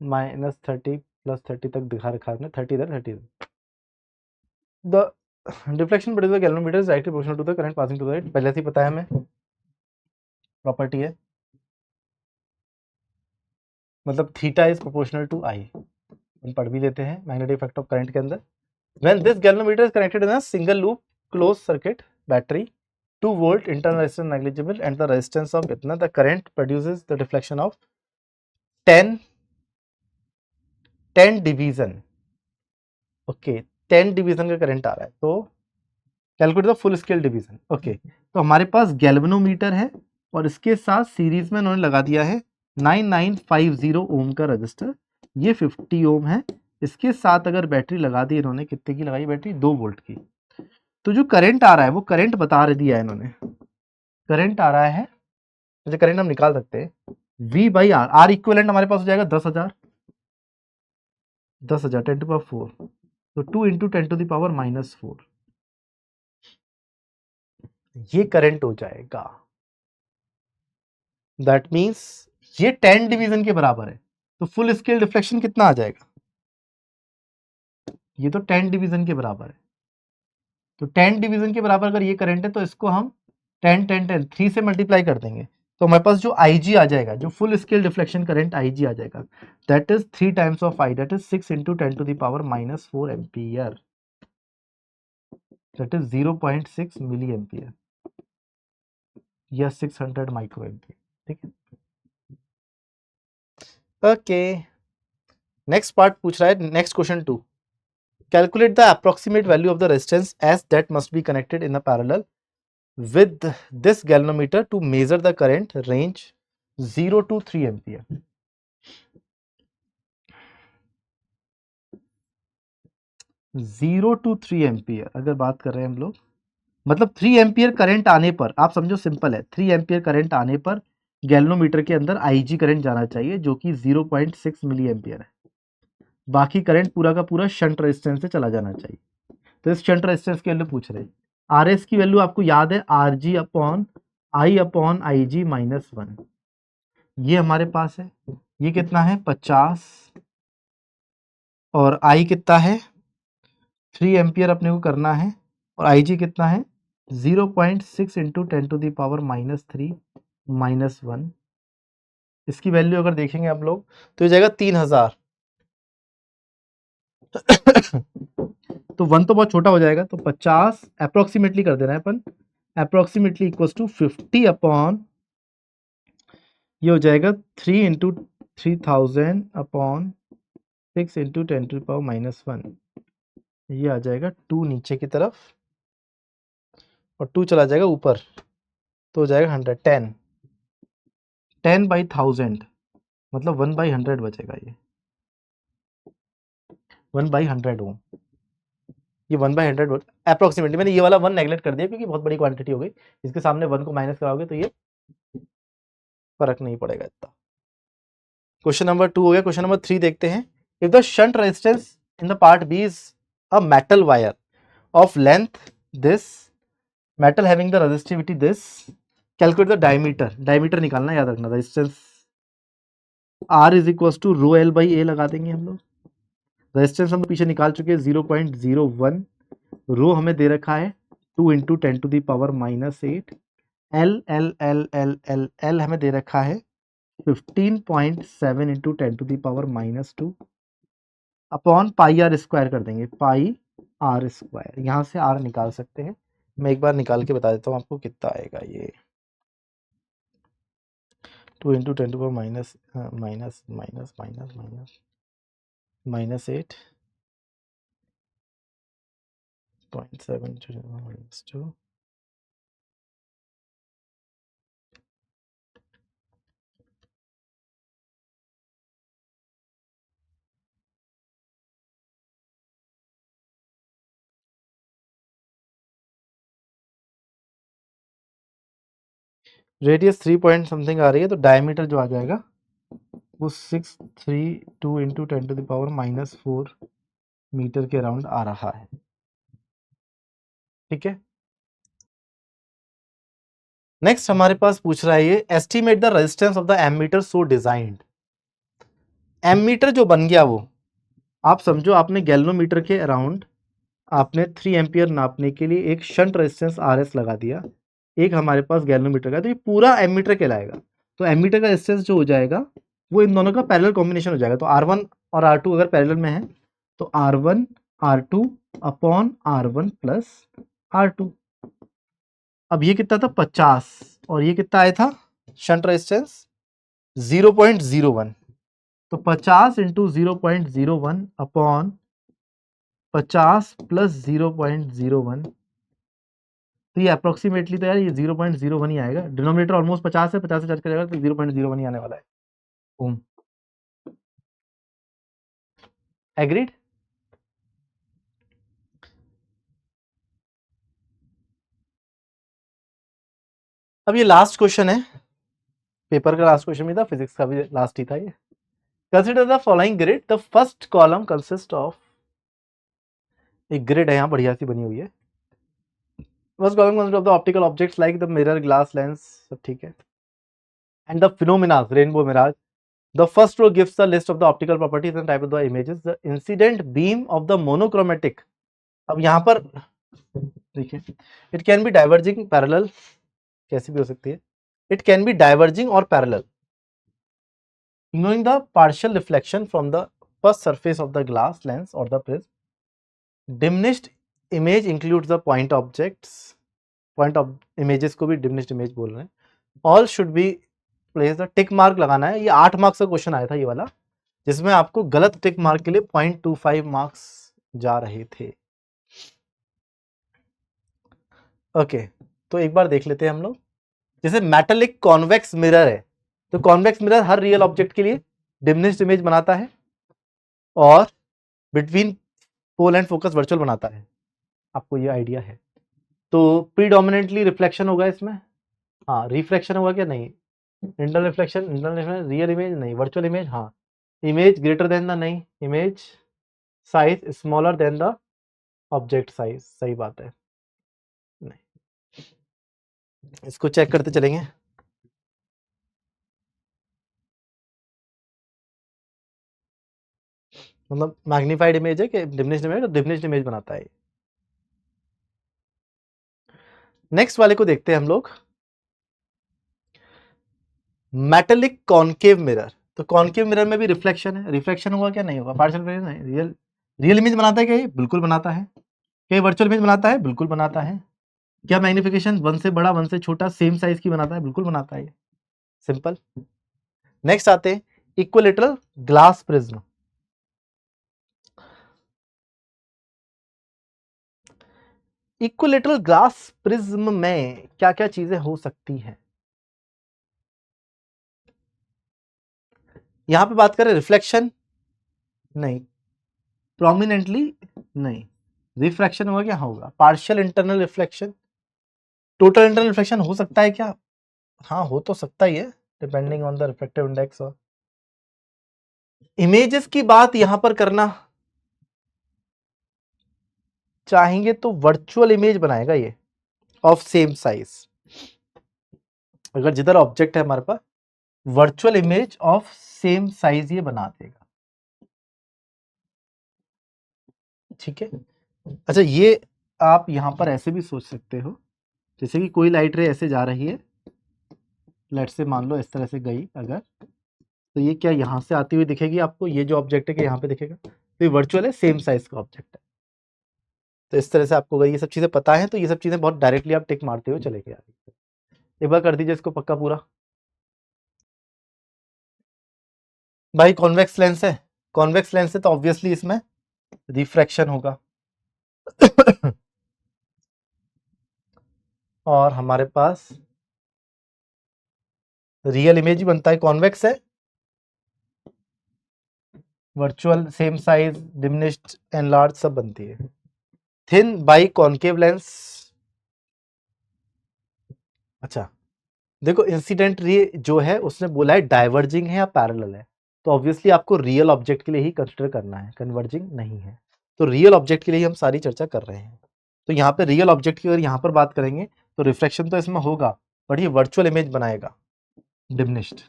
-30 plus 30 तक दिखा रखा है 30 इधर 30 इधर। The deflection produced by galvanometer is directly proportional to the current passing through it, पहले से ही पता है हमें, प्रॉपर्टी है, मतलब थीटा इज प्रोपोर्शनल टू आई, हम पढ़ भी लेते हैं मैग्नेटिक इफेक्ट ऑफ करंट के अंदर। When this galvanometer is connected in a single loop closed circuit battery, 2 volt internal resistance negligible and the resistance of itna, the current produces the deflection of 10 division, okay 10 division का current आ रहा है। तो calculate the full scale division. Okay तो हमारे पास galvanometer है और इसके साथ सीरीज में उन्होंने लगा दिया है 9950 ओम का रजिस्टर, ये 50 ओम है, इसके साथ अगर बैटरी लगा दी इन्होंने, कितने की लगाई बैटरी, 2 वोल्ट की। तो जो करंट आ रहा है वो करंट बता दिया है इन्होंने, करंट आ रहा है, तो करंट हम निकाल सकते हैं V by R, R equivalent हमारे पास हो जाएगा 10,000 10 टू पावर 4, तो 2 इंटू 10 टू द पावर -4, ये करंट हो जाएगा। दैट मीन्स ये 10 डिवीजन के बराबर है, तो फुल स्केल डिफ्लेक्शन कितना आ जाएगा, ये तो 10 डिवीजन के बराबर है। तो 10 डिवीजन के बराबर अगर ये करंट है तो इसको हम 10 10 10 3 से मल्टीप्लाई कर देंगे, तो हमारे पास जो IG आ जाएगा, जो full scale deflection current IG आ जाएगा, that is 3 times of I, that is 6 into 10⁻⁻4 ampere, that is 0.6 milli ampere या 600 माइक्रो एम्पियर। ठीक है, ओके। नेक्स्ट पार्ट पूछ रहा है, next question 2, calculate the approximate value of the resistance as that must be connected in the parallel with this galvanometer to measure the current range 0 to 3 ampere. Zero to 3 ampere अगर बात कर रहे हैं हम लोग, मतलब 3 एम्पियर करंट आने पर, आप समझो सिंपल है, 3 एम्पियर करंट आने पर गैल्वेनोमीटर के अंदर IG करंट जाना चाहिए जो कि 0.6 मिली एम्पियर है। बाकी करंट पूरा का पूरा शंट रेजिस्टेंस से चला जाना चाहिए। तो इस शंट रेजिस्टेंस के लिए पूछ रहे हैं, RS की वैल्यू आपको याद है, RG अपॉन IG माइनस 1, ये हमारे पास है। ये कितना है 50, और I कितना है 3 एम्पियर अपने को करना है, और IG कितना है 0.6 इंटू 10⁻³ माइनस 1। इसकी वैल्यू अगर देखेंगे हम लोग तो ये जाएगा 3000। तो 1 तो बहुत छोटा हो जाएगा, तो 50 अप्रोक्सीमेटली कर देना है अपन, अप्रोक्सीमेटली इक्वल्स टू 50 अपॉन, ये हो जाएगा 3 इंटू 3000 अपॉन 6 इंटू 10⁻⁻1, ये आ जाएगा 2 नीचे की तरफ और 2 चला जाएगा ऊपर, तो हो जाएगा 100, 10/1000 मतलब 1/100 बचेगा, ये 1/100 ओम, ये 1/100 अप्रोक्सीमेटली। मैंने ये वाला 1 नेगलेक्ट कर दिया क्योंकि बहुत बड़ी क्वांटिटी हो गई, इसके सामने 1 को माइनस कराओगे तो ये फर्क नहीं पड़ेगा इतना। क्वेश्चन नंबर 2 हो गया। क्वेश्चन नंबर 3 देखते हैं, if the shunt resistance in the part B is a metal wire of length this, metal having the resistivity this, calculate the diameter, diameter निकालना याद रखना, resistance R is equal to rho L by A लगा देंगे हम लोग। Resistance हम पीछे निकाल चुके हैं 0.01, रो हमें दे रखा है 2 इंटू 10⁻⁻8, L हमें दे रखा है 15.7 into 10⁻⁻2 upon pi R square कर देंगे, पाई आर स्क्वायर, यहाँ से R निकाल सकते हैं। मैं एक बार निकाल के बता देता हूँ आपको कितना आएगा। ये 2 इंटू 10⁻⁻⁻⁻⁻⁻⁻⁻⁻⁻⁻⁻⁻⁻⁻⁻⁻⁻⁻⁻⁻⁻⁻⁻⁻⁻⁻⁻⁻⁻⁻⁻⁻⁻⁻⁻⁻⁻⁻⁻⁻⁻⁻⁻⁻⁻⁻⁻⁻⁻⁻⁻⁻⁻⁻⁻⁻⁻⁻⁻⁻⁻⁻⁻⁻⁻⁻⁻⁻⁻⁻⁻⁻⁻⁻⁻रेडियस 3 पॉइंट समथिंग आ रही है, तो डायमीटर जो आ जाएगा वो 632 इंटू 10⁻⁻4 मीटर के अराउंड आ रहा है। ठीक है, नेक्स्ट हमारे पास पूछ रहा है ये, estimate the resistance of the ammeter so designed. Ammeter जो बन गया वो आप समझो, आपने गैल्वेनोमीटर के अराउंड आपने 3 एम्पियर नापने के लिए एक शंट रेजिस्टेंस RS लगा दिया, एक हमारे पास गैल्वेनोमीटर का, तो ये पूरा एमीटर कहलाएगा। तो एमीटर का रेजिस्टेंस जो हो जाएगा वो इन दोनों का पैरेलल कॉम्बिनेशन हो जाएगा। तो R1 और R2 अगर पैरेलल में है तो R1 R2 upon R1 plus R2। अब ये कितना था 50 और ये कितना आया था शंट रेजिस्टेंस 0.01, तो 50 इंटू 0.01 अपॉन 50 प्लस 0.01, तो ये अप्रोक्सीमेटली, तो यार ये 0.01 ही आएगा। डिनोमिनेटर ऑलमोस्ट 50 है, 50 से चार्ज करेगा तो 0.01 ही आने वाला है। Ohm, agreed. अब ये लास्ट क्वेश्चन है, पेपर का लास्ट क्वेश्चन भी था, फिजिक्स का भी लास्ट ही था ये। Consider the following grid, the first column consist of, एक ग्रिड है यहाँ बढ़िया सी बनी हुई है, first column consist of the optical objects like the mirror, glass, lens, सब ठीक है, and the phenomena rainbow mirage. The first row gives the list of the optical properties and type of the images. The incident beam of the monochromatic, अब यहाँ पर देखिए, it can be diverging, parallel, कैसी भी हो सकती है, It can be diverging or parallel. Ignoring the partial reflection from the first surface of the glass lens or the prism. Diminished image includes the point objects. Point of images को भी diminished image बोल रहे हैं. All should be place the tick mark लगाना है. ये 8 marks का question आया था ये वाला, जिसमें आपको गलत टिक मार्क के लिए 0.25 मार्क्स जा रहे थे. ओके, तो एक बार देख लेते हैं हम लोग. जैसे मेटालिक कॉन्वेक्स मिरर है, तो कॉन्वेक्स मिरर हर रियल ऑब्जेक्ट के लिए डिमिनिश्ड इमेज बनाता है और between pole and focus virtual बनाता है. आपको ये आइडिया है. तो प्रीडोमिनेंटली रिफ्लेक्शन होगा इसमें. हाँ, रिफ्लेक्शन होगा क्या? नहीं. इंटरनल रिफ्लेक्शन, रियल इमेज नहीं, वर्चुअल इमेज. हाँ, इमेज ग्रेटर देन द, नहीं, image size smaller than the object size. सही बात है. नहीं, इसको चेक करते चलेंगे. मतलब मैग्नीफाइड इमेज है कि डिमिनिश्ड इमेज? तो डिमिनिश्ड इमेज बनाता है. नेक्स्ट वाले को देखते हैं हम लोग. Metallic concave mirror. तो कॉनकेव मिरर में भी रिफ्लेक्शन है. रिफ्लेक्शन होगा क्या? नहीं होगा. पार्शियल इमेज नहीं. रियल इमेज बनाता है क्या? ये बिल्कुल बनाता है. क्या वर्चुअल इमेज बनाता है? बिल्कुल बनाता है. क्या मैग्निफिकेशन 1 से बड़ा 1 से छोटा सेम साइज की बनाता है? बिल्कुल बनाता है. सिंपल. नेक्स्ट आते हैं equilateral glass prism. Equilateral glass prism में क्या क्या चीजें हो सकती हैं? यहां पे बात करें रिफ्लेक्शन, नहीं. प्रोमिनेंटली नहीं. रिफ्रैक्शन होगा क्या? होगा. Partial internal reflection, total internal reflection हो सकता है क्या? हाँ, हो तो सकता ही है, depending on the refractive index. और इमेजेस की बात यहां पर करना चाहेंगे तो वर्चुअल इमेज बनाएगा ये ऑफ सेम साइज. अगर जिधर ऑब्जेक्ट है हमारे पास, virtual image of same size ये बना देगा. ठीक है. अच्छा, ये आप यहां पर ऐसे भी सोच सकते हो, जैसे कि कोई लाइट रे ऐसे जा रही है, लेट से मान लो इस तरह से गई अगर, तो ये क्या यहां से आती हुई दिखेगी आपको? ये जो ऑब्जेक्ट है कि यहां पे दिखेगा, तो ये वर्चुअल है, सेम साइज का ऑब्जेक्ट है. तो इस तरह से आपको अगर ये सब चीजें पता है तो ये सब चीजें बहुत डायरेक्टली आप टिक मारते हुए चले गए. एक बार कर दीजिए इसको पक्का पूरा. भाई कॉन्वेक्स लेंस है, कॉन्वेक्स लेंस है तो ऑब्वियसली इसमें रिफ्रैक्शन होगा. और हमारे पास रियल इमेज ही बनता है. कॉन्वेक्स है, virtual same size diminished enlarge सब बनती है. Thin by concave lens. अच्छा देखो, इंसिडेंट रे जो है उसने बोला है डाइवर्जिंग है या पैरेलल है, तो ऑब्वियसली आपको रियल ऑब्जेक्ट के लिए ही कंसिडर करना है, कन्वर्जिंग नहीं है. तो रियल ऑब्जेक्ट के लिए हम सारी चर्चा कर रहे हैं. तो यहाँ पे रियल ऑब्जेक्ट की अगर यहाँ पर बात करेंगे तो रिफ्लेक्शन तो इसमें होगा, बट ये वर्चुअल इमेज बनाएगा डिमिनिश्ड.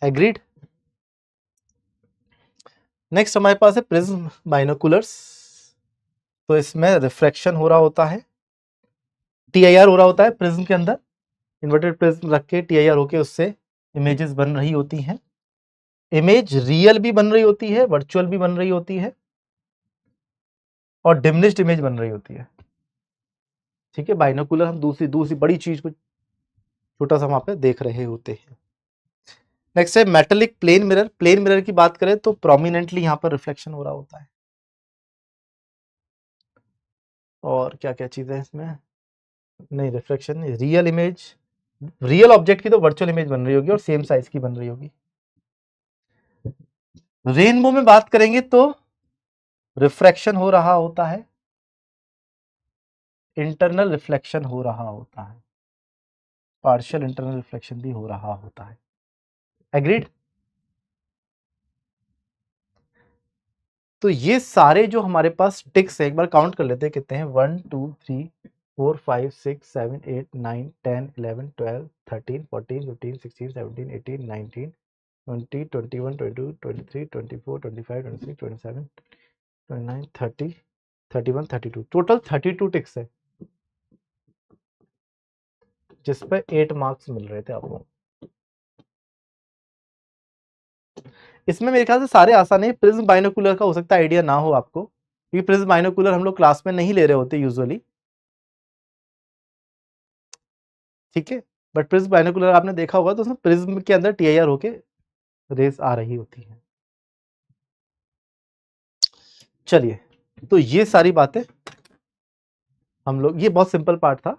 एग्रीड. नेक्स्ट हमारे पास है प्रिज्म बाइनोकुलर्स. तो इसमें रिफ्रैक्शन हो रहा होता है, टीआईआर हो रहा होता है प्रिज्म के अंदर. इन्वर्टेड प्रिज्म रख के टीआईआर होके उससे इमेजेस बन रही होती हैं. इमेज रियल भी बन रही होती है, वर्चुअल भी बन रही होती है, और डिमिनिश्ड इमेज बन रही होती है. ठीक है. बाइनोकुलर हम दूसरी दूसरी बड़ी चीज को छोटा सा वहां पे देख रहे होते हैं. नेक्स्ट है metallic plane mirror. Plane mirror की बात करें तो प्रोमिनेंटली यहाँ पर रिफ्लेक्शन हो रहा होता है. और क्या क्या चीजें इसमें? नहीं, रिफ्लेक्शन नहीं. रियल इमेज, रियल ऑब्जेक्ट की तो वर्चुअल इमेज बन रही होगी और सेम साइज की बन रही होगी. रेनबो में बात करेंगे तो रिफ्रैक्शन हो रहा होता है, इंटरनल रिफ्लेक्शन हो रहा होता है, पार्शियल इंटरनल रिफ्लेक्शन भी हो रहा होता है. एग्रीड. तो ये सारे जो हमारे पास टिक्स है, एक बार काउंट कर लेते हैं कितने हैं. 1 2 3 4 5 6 7 8 9 10 11 12 13 14 15 16 17 18 19 20 21 22 23 24 25 26 27 29 30 31 32. टोटल 32 टिक्स है. जिस पे 8 मार्क्स मिल रहे थे आप लोगों को। इसमें मेरे ख्याल से सारे आसान है। प्रिज्म बाइनोकुलर का हो सकता है आइडिया ना हो आपको, क्योंकि प्रिज्म बाइनोकुलर हम लोग क्लास में नहीं ले रहे होते यूजुअली, ठीक है। बट प्रिज्म बाइनोकुलर आपने देखा होगा तो उसमें प्रिज्म के अंदर टीआईआर होके रेस आ रही होती है। चलिए, तो ये सारी बातें हम लोग, ये बहुत सिंपल पार्ट था,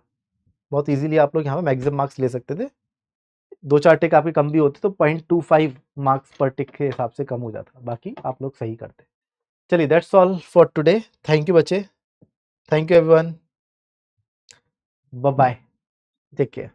बहुत इजीली आप लोग यहाँ पे मैक्सिमम मार्क्स ले सकते थे। 2-4 टिक आपके कम भी होते तो 0.25 मार्क्स पर टिक के हिसाब से कम हो जाता, बाकी आप लोग सही करते। चलिए, that's all for today. Thank you बच्चे, thank you everyone, bye bye, take care.